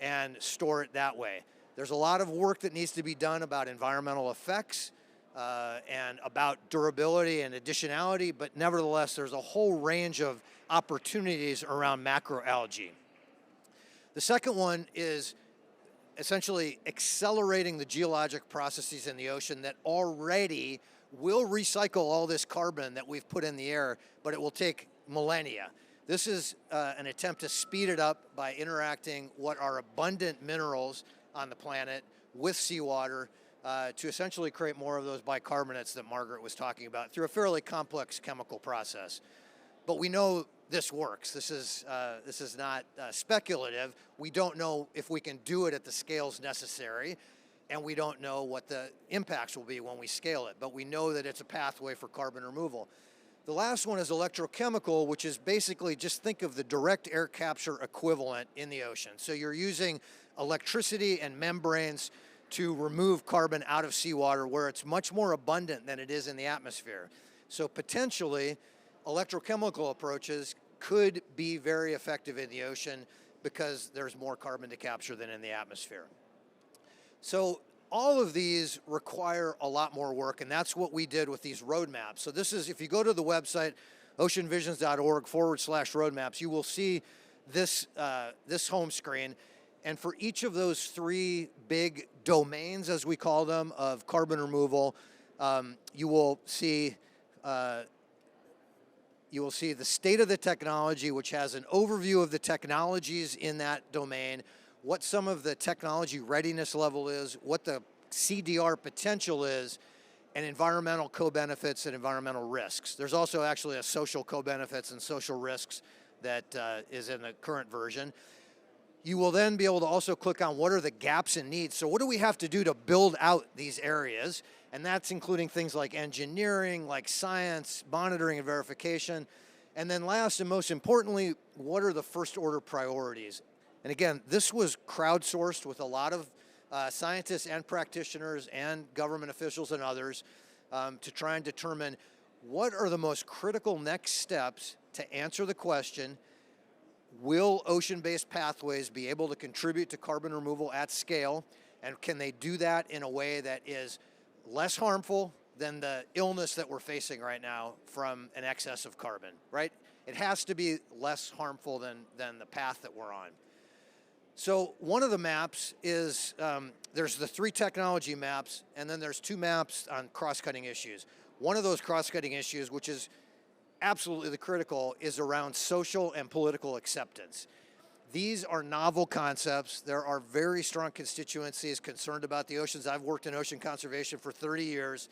and store it that way. There's a lot of work that needs to be done about environmental effects and about durability and additionality, but nevertheless, there's a whole range of opportunities around macroalgae. The second one is essentially accelerating the geologic processes in the ocean that already will recycle all this carbon that we've put in the air, but it will take millennia. This is an attempt to speed it up by interacting what are abundant minerals on the planet with seawater to essentially create more of those bicarbonates that Margaret was talking about through a fairly complex chemical process. But we know this works. This is not speculative. We don't know if we can do it at the scales necessary, and we don't know what the impacts will be when we scale it, but we know that it's a pathway for carbon removal. The last one is electrochemical, which is basically just think of the direct air capture equivalent in the ocean. So you're using electricity and membranes to remove carbon out of seawater where it's much more abundant than it is in the atmosphere. So potentially, electrochemical approaches could be very effective in the ocean because there's more carbon to capture than in the atmosphere. So all of these require a lot more work, and that's what we did with these roadmaps. So this is, if you go to the website, oceanvisions.org/roadmaps, you will see this, this home screen. And for each of those three big domains, as we call them, of carbon removal, you will see the state of the technology, which has an overview of the technologies in that domain, what some of the technology readiness level is, what the CDR potential is, and environmental co-benefits and environmental risks. There's also actually a social co-benefits and social risks that is in the current version. You will then be able to also click on what are the gaps and needs. So what do we have to do to build out these areas? And that's including things like engineering, like science, monitoring and verification. And then last and most importantly, what are the first order priorities? And again, this was crowdsourced with a lot of scientists and practitioners and government officials and others to try and determine what are the most critical next steps to answer the question, will ocean-based pathways be able to contribute to carbon removal at scale? And can they do that in a way that is less harmful than the illness that we're facing right now from an excess of carbon, right? It has to be less harmful than the path that we're on. So one of the maps is, there's the 3 technology maps, and then there's 2 maps on cross-cutting issues. One of those cross-cutting issues, which is absolutely the critical, is around social and political acceptance. These are novel concepts. There are very strong constituencies concerned about the oceans. I've worked in ocean conservation for 30 years,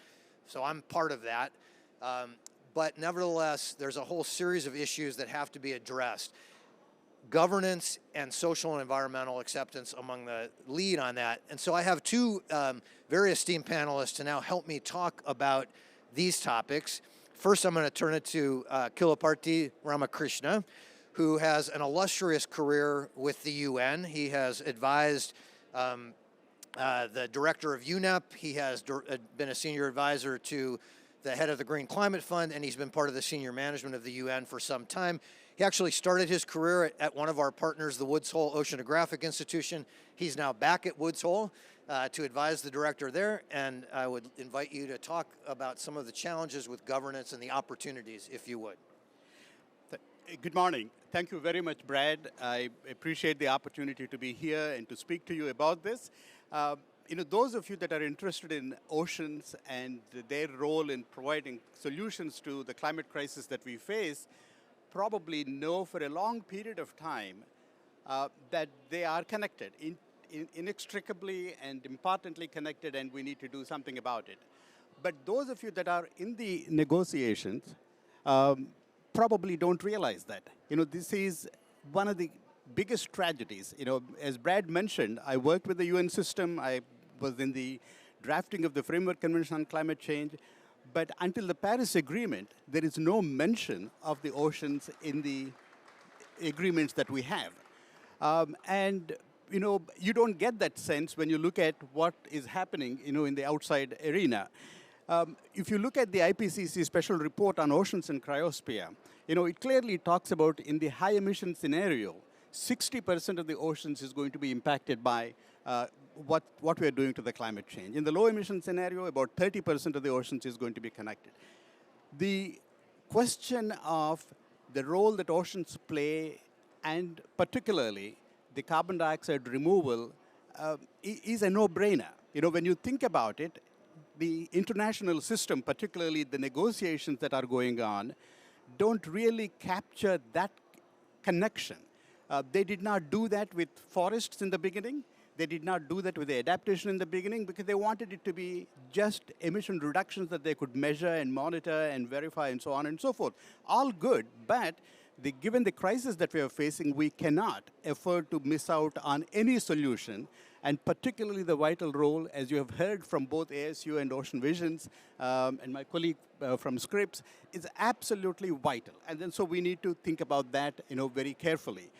so I'm part of that. But nevertheless, there's a whole series of issues that have to be addressed. Governance and social and environmental acceptance among the lead on that. And so I have 2 very esteemed panelists to now help me talk about these topics. First, I'm going to turn it to Kilaparti Ramakrishna, who has an illustrious career with the UN. He has advised the director of UNEP. He has been a senior advisor to the head of the Green Climate Fund, and he's been part of the senior management of the UN for some time. He actually started his career at one of our partners, the Woods Hole Oceanographic Institution. He's now back at Woods Hole to advise the director there, and I would invite you to talk about some of the challenges with governance and the opportunities, if you would. Good morning. Thank you very much, Brad. I appreciate the opportunity to be here and to speak to you about this. Those of you that are interested in oceans and their role in providing solutions to the climate crisis that we face probably know for a long period of time that they are connected, inextricably and importantly connected, and we need to do something about it. But those of you that are in the negotiations probably don't realize that. This is one of the biggest tragedies. As Brad mentioned, I worked with the UN system. I was in the drafting of the Framework Convention on Climate Change. But until the Paris Agreement, there is no mention of the oceans in the agreements that we have. You don't get that sense when you look at what is happening, in the outside arena. If you look at the IPCC special report on oceans and cryosphere, it clearly talks about in the high emission scenario, 60% of the oceans is going to be impacted by what we are doing to the climate change. In the low emission scenario, about 30% of the oceans is going to be connected. The question of the role that oceans play, and particularly the carbon dioxide removal, is a no-brainer. When you think about it, the international system, particularly the negotiations that are going on, don't really capture that connection. They did not do that with forests in the beginning. They did not do that with the adaptation in the beginning because they wanted it to be just emission reductions that they could measure and monitor and verify and so on and so forth. All good, but given the crisis that we are facing, we cannot afford to miss out on any solution, and particularly the vital role, as you have heard from both ASU and Ocean Visions, and my colleague from Scripps, is absolutely vital. And then so we need to think about that, very carefully.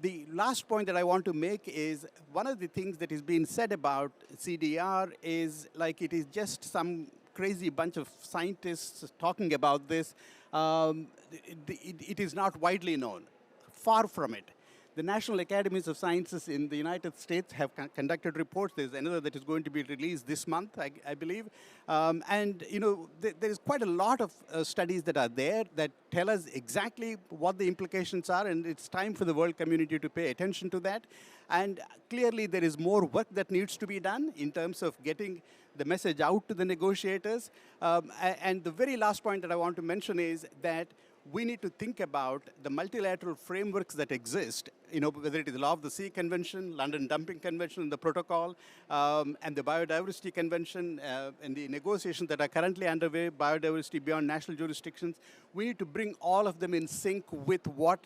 The last point that I want to make is one of the things that is being said about CDR is like it is just some crazy bunch of scientists talking about this. It is not widely known. Far from it. The National Academies of Sciences in the United States have conducted reports. There's another that is going to be released this month, I believe. There is quite a lot of studies that are there that tell us exactly what the implications are, and it's time for the world community to pay attention to that. And clearly, there is more work that needs to be done in terms of getting the message out to the negotiators. And the very last point that I want to mention is that we need to think about the multilateral frameworks that exist, whether it is the Law of the Sea Convention, London Dumping Convention, and the Protocol, and the Biodiversity Convention, and the negotiations that are currently underway, biodiversity beyond national jurisdictions. We need to bring all of them in sync with what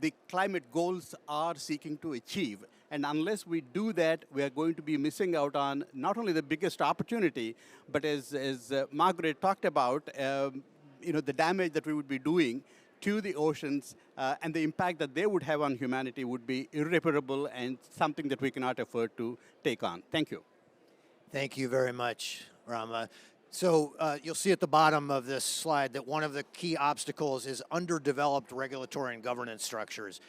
the climate goals are seeking to achieve. And unless we do that, we are going to be missing out on not only the biggest opportunity, but as Margaret talked about, the damage that we would be doing to the oceans and the impact that they would have on humanity would be irreparable and something that we cannot afford to take on. Thank you. Thank you very much, Rama. So you'll see at the bottom of this slide that one of the key obstacles is underdeveloped regulatory and governance structures.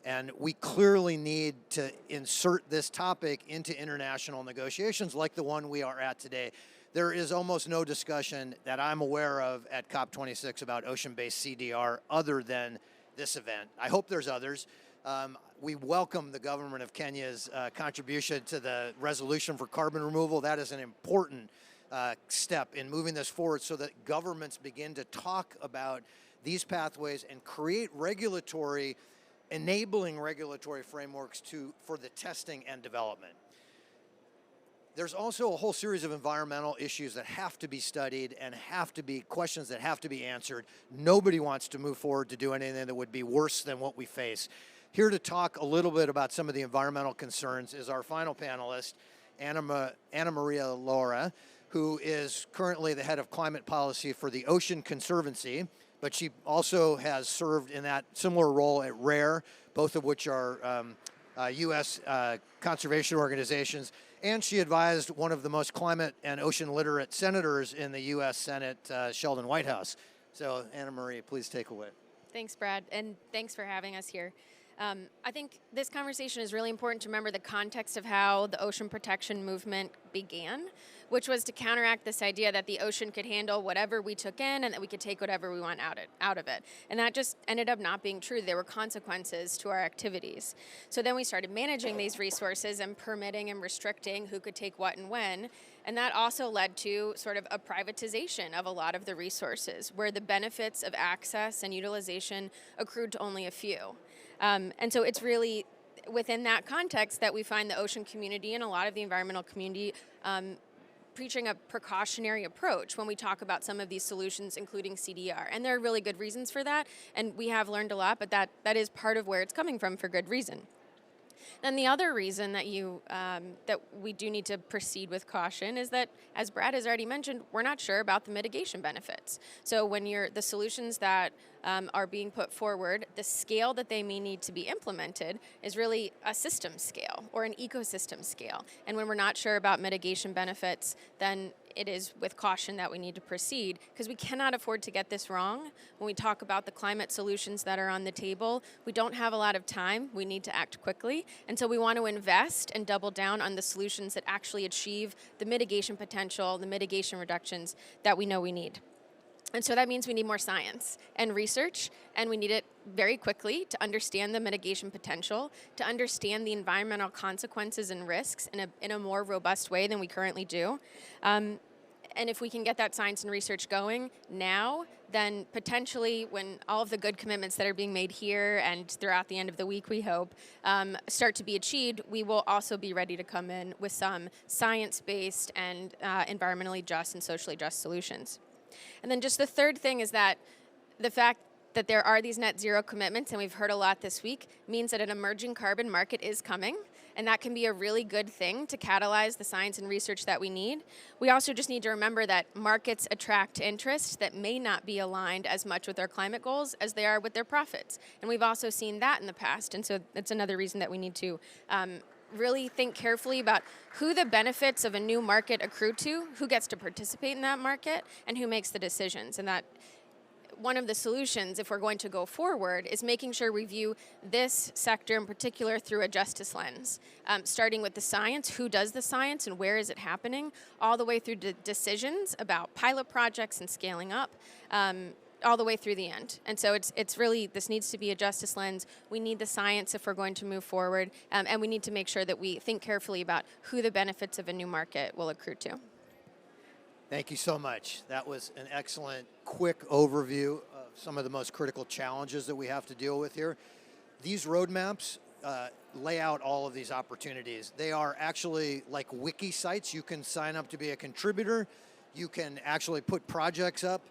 And we clearly need to insert this topic into international negotiations like the one we are at today. There is almost no discussion that I'm aware of at COP26 about ocean-based CDR other than this event. I hope there's others. We welcome the government of Kenya's contribution to the resolution for carbon removal. That is an important step in moving this forward so that governments begin to talk about these pathways and create enabling regulatory frameworks for the testing and development. There's also a whole series of environmental issues that have to be studied and have to be questions that have to be answered. Nobody wants to move forward to do anything that would be worse than what we face. Here to talk a little bit about some of the environmental concerns is our final panelist, Anna Maria Laura, who is currently the head of climate policy for the Ocean Conservancy, but she also has served in that similar role at RARE, both of which are U.S. conservation organizations, and she advised one of the most climate and ocean literate senators in the U.S. Senate, Sheldon Whitehouse. So, Anna Marie, please take away. Thanks, Brad, and thanks for having us here. I think this conversation is really important to remember the context of how the ocean protection movement began, which was to counteract this idea that the ocean could handle whatever we took in and that we could take whatever we want out of it. And that just ended up not being true. There were consequences to our activities. So then we started managing these resources and permitting and restricting who could take what and when. And that also led to sort of a privatization of a lot of the resources, where the benefits of access and utilization accrued to only a few. And so it's really within that context that we find the ocean community and a lot of the environmental community preaching a precautionary approach when we talk about some of these solutions, including CDR. And there are really good reasons for that, and we have learned a lot, but that is part of where it's coming from for good reason. Then the other reason that that we do need to proceed with caution is that, as Brad has already mentioned, we're not sure about the mitigation benefits. So when the solutions that are being put forward, the scale that they may need to be implemented is really a system scale or an ecosystem scale. And when we're not sure about mitigation benefits, then it is with caution that we need to proceed, because we cannot afford to get this wrong. When we talk about the climate solutions that are on the table, we don't have a lot of time. We need to act quickly. And so we want to invest and double down on the solutions that actually achieve the mitigation potential, the mitigation reductions that we know we need. And so that means we need more science and research, and we need it very quickly to understand the mitigation potential, to understand the environmental consequences and risks in a more robust way than we currently do. And if we can get that science and research going now, then potentially when all of the good commitments that are being made here and throughout the end of the week, we hope, start to be achieved, we will also be ready to come in with some science-based and environmentally just and socially just solutions. And then just the third thing is that the fact that there are these net zero commitments, and we've heard a lot this week, means that an emerging carbon market is coming, and that can be a really good thing to catalyze the science and research that we need. We also just need to remember that markets attract interests that may not be aligned as much with their climate goals as they are with their profits. And we've also seen that in the past, and so that's another reason that we need to really think carefully about who the benefits of a new market accrue to, who gets to participate in that market, and who makes the decisions. And that one of the solutions, if we're going to go forward, is making sure we view this sector in particular through a justice lens, starting with the science, who does the science and where is it happening, all the way through to decisions about pilot projects and scaling up, all the way through the end. And so it's really, this needs to be a justice lens. We need the science if we're going to move forward, and we need to make sure that we think carefully about who the benefits of a new market will accrue to. Thank you so much. That was an excellent, quick overview of some of the most critical challenges that we have to deal with here. These roadmaps lay out all of these opportunities. They are actually like wiki sites. You can sign up to be a contributor. You can actually put projects up.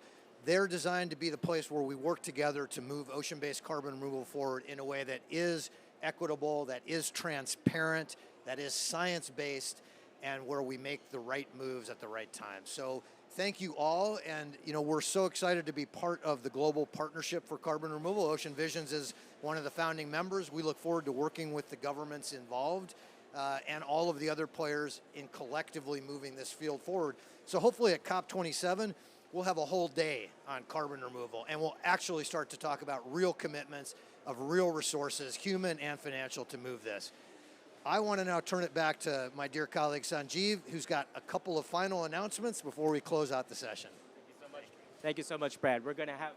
They're designed to be the place where we work together to move ocean-based carbon removal forward in a way that is equitable, that is transparent, that is science-based, and where we make the right moves at the right time. So thank you all, and we're so excited to be part of the Global Partnership for Carbon Removal. Ocean Visions is one of the founding members. We look forward to working with the governments involved and all of the other players in collectively moving this field forward. So hopefully at COP27, we'll have a whole day on carbon removal, and we'll actually start to talk about real commitments of real resources, human and financial, to move this. I want to now turn it back to my dear colleague Sanjeev, who's got a couple of final announcements before we close out the session. Thank you so much, Brad. We're going to have,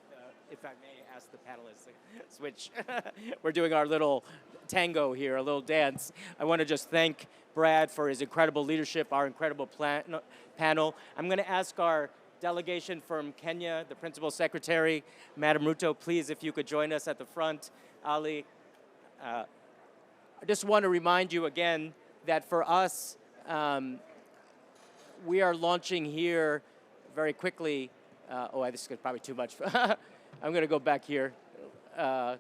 if I may ask the panelists to switch. We're doing our little tango here, a little dance. I want to just thank Brad for his incredible leadership, our incredible panel. I'm going to ask our delegation from Kenya, the Principal Secretary, Madam Ruto, please, if you could join us at the front. Ali, I just want to remind you again that for us, we are launching here very quickly. This is probably too much. I'm going to go back here. The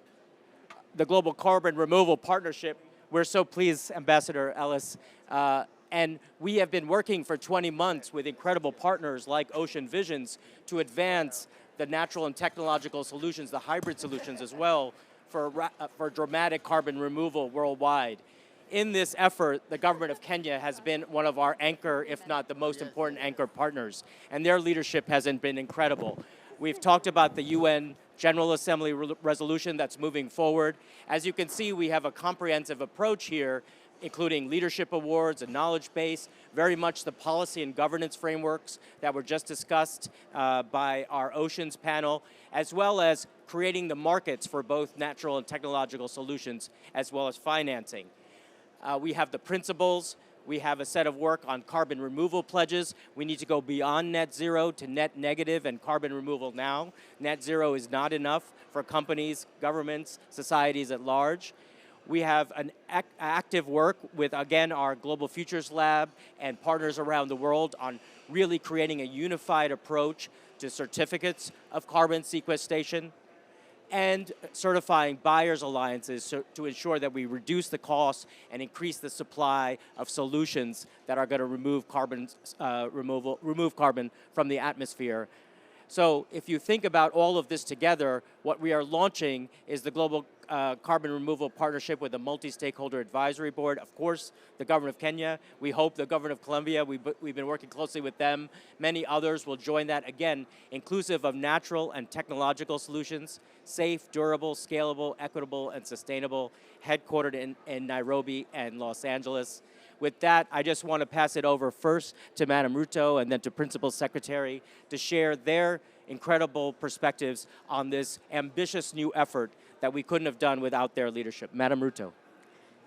Global Carbon Removal Partnership. We're so pleased, Ambassador Ellis. And we have been working for 20 months with incredible partners like Ocean Visions to advance the natural and technological solutions, the hybrid solutions as well, for dramatic carbon removal worldwide. In this effort, the government of Kenya has been one of our anchor, if not the most important anchor partners, and their leadership has been incredible. We've talked about the UN General Assembly resolution that's moving forward. As you can see, we have a comprehensive approach here, including leadership awards, a knowledge base, very much the policy and governance frameworks that were just discussed by our Oceans panel, as well as creating the markets for both natural and technological solutions, as well as financing. We have the principles. We have a set of work on carbon removal pledges. We need to go beyond net zero to net negative and carbon removal now. Net zero is not enough for companies, governments, societies at large. We have an active work with, again, our Global Futures Lab and partners around the world on really creating a unified approach to certificates of carbon sequestration and certifying buyers' alliances to ensure that we reduce the costs and increase the supply of solutions that are going to remove carbon from the atmosphere. So if you think about all of this together, what we are launching is the Global Carbon Removal Partnership with a multi-stakeholder advisory board. Of course, the government of Kenya. We hope the government of Colombia, we've been working closely with them. Many others will join that, again, inclusive of natural and technological solutions, safe, durable, scalable, equitable, and sustainable, headquartered in Nairobi and Los Angeles. With that, I just want to pass it over first to Madam Ruto and then to Principal Secretary to share their incredible perspectives on this ambitious new effort that we couldn't have done without their leadership. Madam Ruto.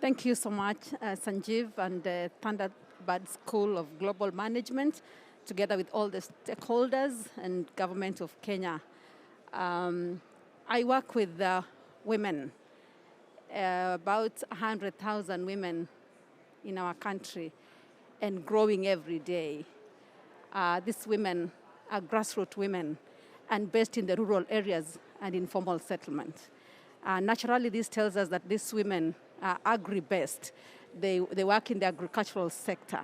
Thank you so much, Sanjeev and the Thunderbird School of Global Management, together with all the stakeholders and government of Kenya. I work with women, about 100,000 women in our country, and growing every day. These women are grassroots women and based in the rural areas and informal settlement. Naturally, this tells us that these women are agri-based. They work in the agricultural sector.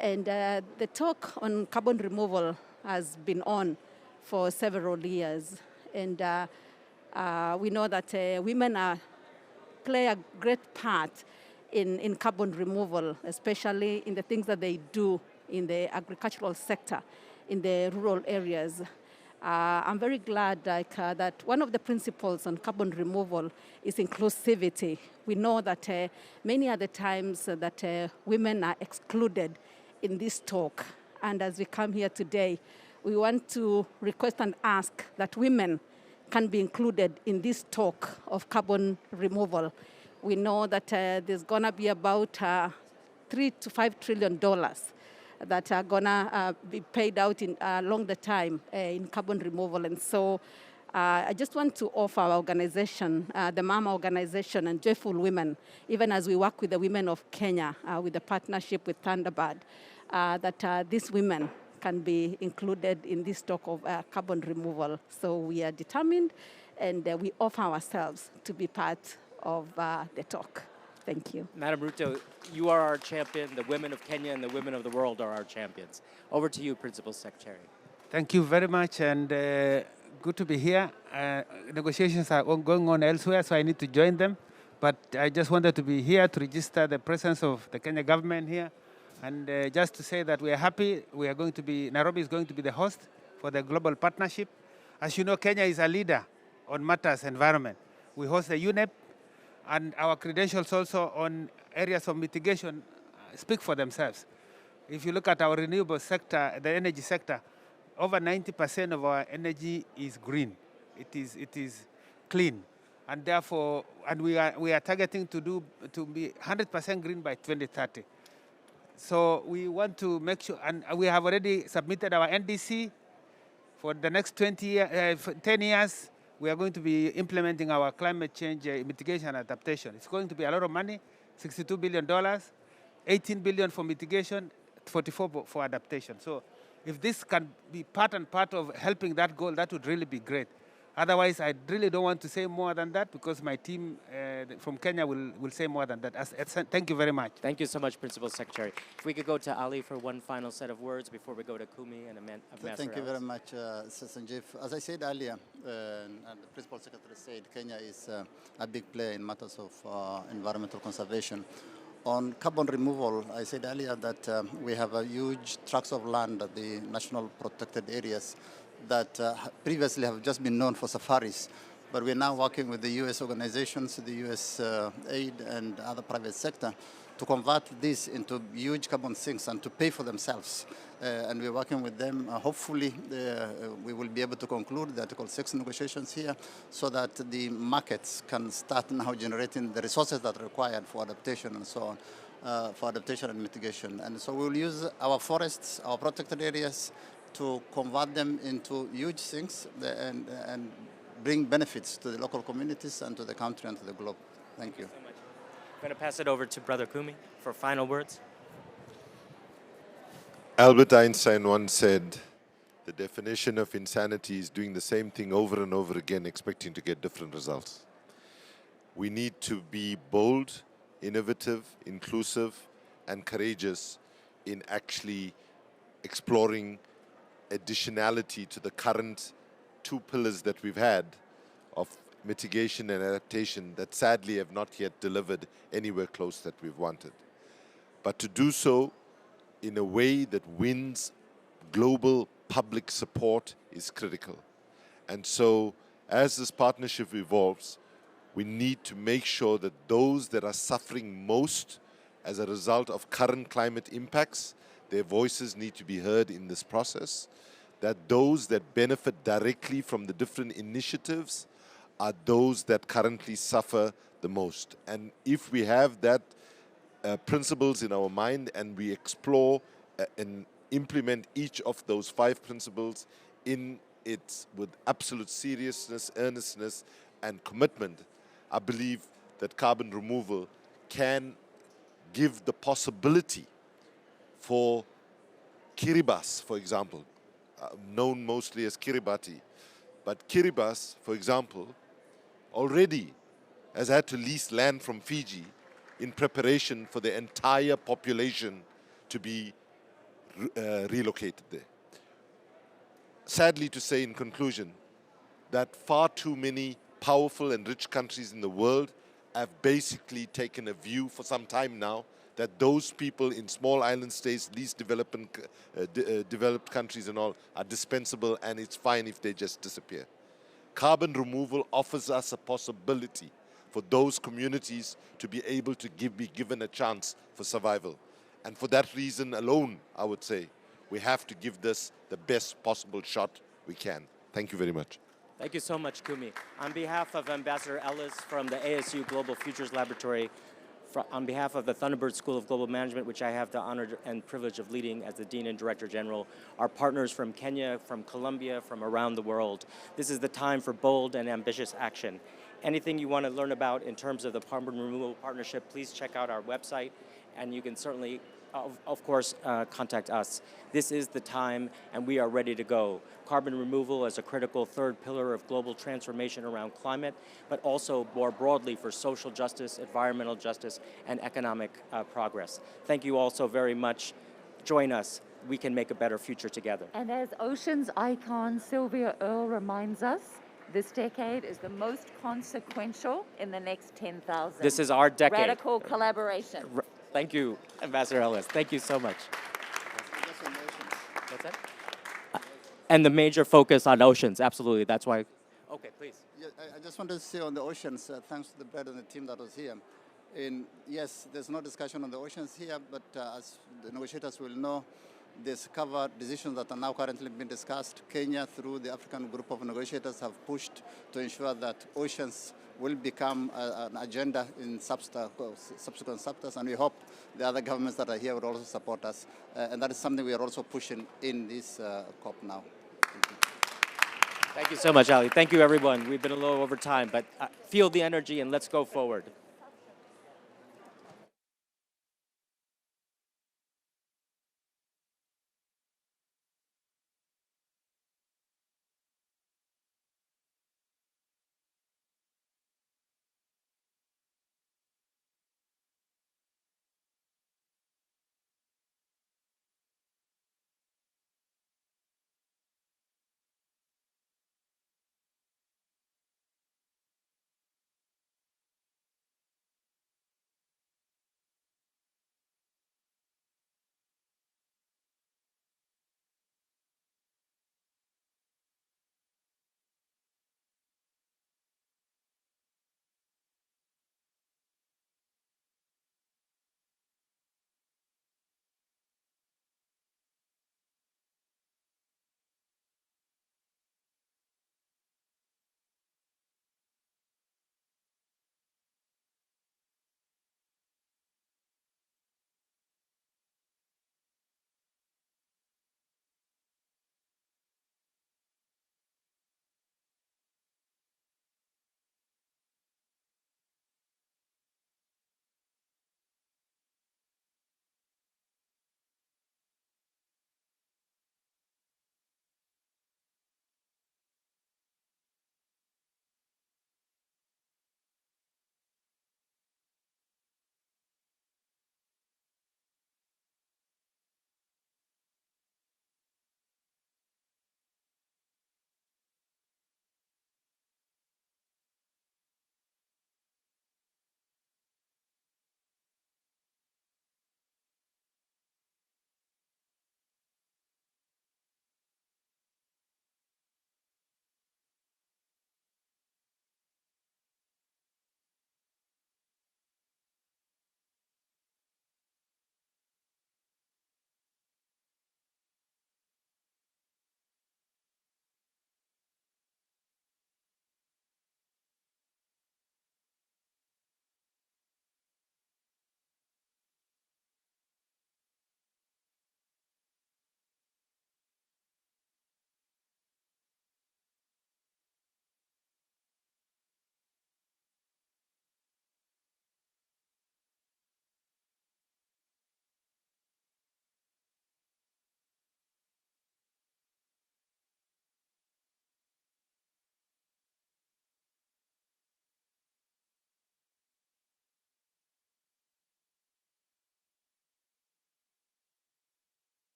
And the talk on carbon removal has been on for several years. And we know that women play a great part in carbon removal, especially in the things that they do in the agricultural sector, in the rural areas. I'm very glad that one of the principles on carbon removal is inclusivity. We know that many other times that women are excluded in this talk. And as we come here today, we want to request and ask that women can be included in this talk of carbon removal. We know that there's going to be about $3 to $5 trillion that are going to be paid out along the time in carbon removal. And so I just want to offer our organization, the MAMA organization and Joyful Women, even as we work with the women of Kenya with the partnership with Thunderbird, that these women can be included in this talk of carbon removal. So we are determined and we offer ourselves to be part of the talk. Thank you. Madam Ruto, you are our champion. The women of Kenya and the women of the world are our champions. Over to you, Principal Secretary. Thank you very much, and good to be here. Negotiations are going on elsewhere, so I need to join them. But I just wanted to be here to register the presence of the Kenya government here. And just to say that we are happy, Nairobi is going to be the host for the global partnership. As you know, Kenya is a leader on matters environment. We host the UNEP, and our credentials also on areas of mitigation speak for themselves. If you look at our renewable sector, the energy sector, over 90% of our energy is green. It is clean, and therefore, we are targeting to be 100% green by 2030. So we want to make sure, and we have already submitted our NDC for the next 10 years. We are going to be implementing our climate change mitigation and adaptation. It's going to be a lot of money, $62 billion, $18 billion for mitigation, 44 for adaptation. So if this can be part of helping that goal, that would really be great. Otherwise, I really don't want to say more than that because my team from Kenya will say more than that. Thank you very much. Thank you so much, Principal Secretary. If we could go to Ali for one final set of words before we go to Kumi and Ambassador Thank you Ellis. very much, Sanjeev. As I said earlier, and the Principal Secretary said, Kenya is a big player in matters of environmental conservation. On carbon removal, I said earlier that we have a huge tracts of land at the national protected areas that previously have just been known for safaris. But we're now working with the U.S. organizations, the U.S. aid and other private sector to convert this into huge carbon sinks and to pay for themselves. And we're working with them. Hopefully, we will be able to conclude the Article 6 negotiations here so that the markets can start now generating the resources that are required for adaptation and so on, for adaptation and mitigation. And so we'll use our forests, our protected areas, to convert them into huge sinks and bring benefits to the local communities and to the country and to the globe. Thank you. Thank you so much. I'm going to pass it over to Brother Kumi for final words. Albert Einstein once said, the definition of insanity is doing the same thing over and over again, expecting to get different results. We need to be bold, innovative, inclusive, and courageous in actually exploring additionality to the current two pillars that we've had of mitigation and adaptation that sadly have not yet delivered anywhere close that we've wanted. But to do so in a way that wins global public support is critical. And so as this partnership evolves, we need to make sure that those that are suffering most as a result of current climate impacts, their voices need to be heard in this process, that those that benefit directly from the different initiatives are those that currently suffer the most. And if we have that principles in our mind and we explore and implement each of those 5 principles in it with absolute seriousness, earnestness, and commitment, I believe that carbon removal can give the possibility for Kiribati, for example, known mostly as Kiribati. But Kiribati, for example, already has had to lease land from Fiji in preparation for the entire population to be relocated there. Sadly to say in conclusion, that far too many powerful and rich countries in the world have basically taken a view for some time now that those people in small island states, least developed countries and all, are dispensable and it's fine if they just disappear. Carbon removal offers us a possibility for those communities to be able to be given a chance for survival. And for that reason alone, I would say, we have to give this the best possible shot we can. Thank you very much. Thank you so much, Kumi. On behalf of Ambassador Ellis from the ASU Global Futures Laboratory, on behalf of the Thunderbird School of Global Management, which I have the honor and privilege of leading as the Dean and Director General, our partners from Kenya, from Colombia, from around the world, this is the time for bold and ambitious action. anything you want to learn about in terms of the carbon removal partnership, please check out our website, and you can certainly, of course, contact us. This is the time, and we are ready to go. Carbon removal as a critical third pillar of global transformation around climate, but also more broadly for social justice, environmental justice, and economic progress. Thank you all so very much. Join us. We can make a better future together. And as Ocean's icon Sylvia Earle reminds us, this decade is the most consequential in the next 10,000. This is our decade. Radical collaboration. Thank you, Ambassador Ellis. Thank you so much. What's that? And the major focus on oceans, absolutely. That's why. Okay, please. Yeah, I just wanted to say on the oceans, thanks to the Brad and the team that was here. Yes, there's no discussion on the oceans here, but as the negotiators will know, there's cover decisions that are now currently being discussed. Kenya, through the African group of negotiators, have pushed to ensure that oceans will become an agenda in subsequent chapters, and we hope the other governments that are here will also support us. And that is something we are also pushing in this COP now. Thank you. Thank you so much, Ali. Thank you, everyone. We've been a little over time, but feel the energy and let's go forward.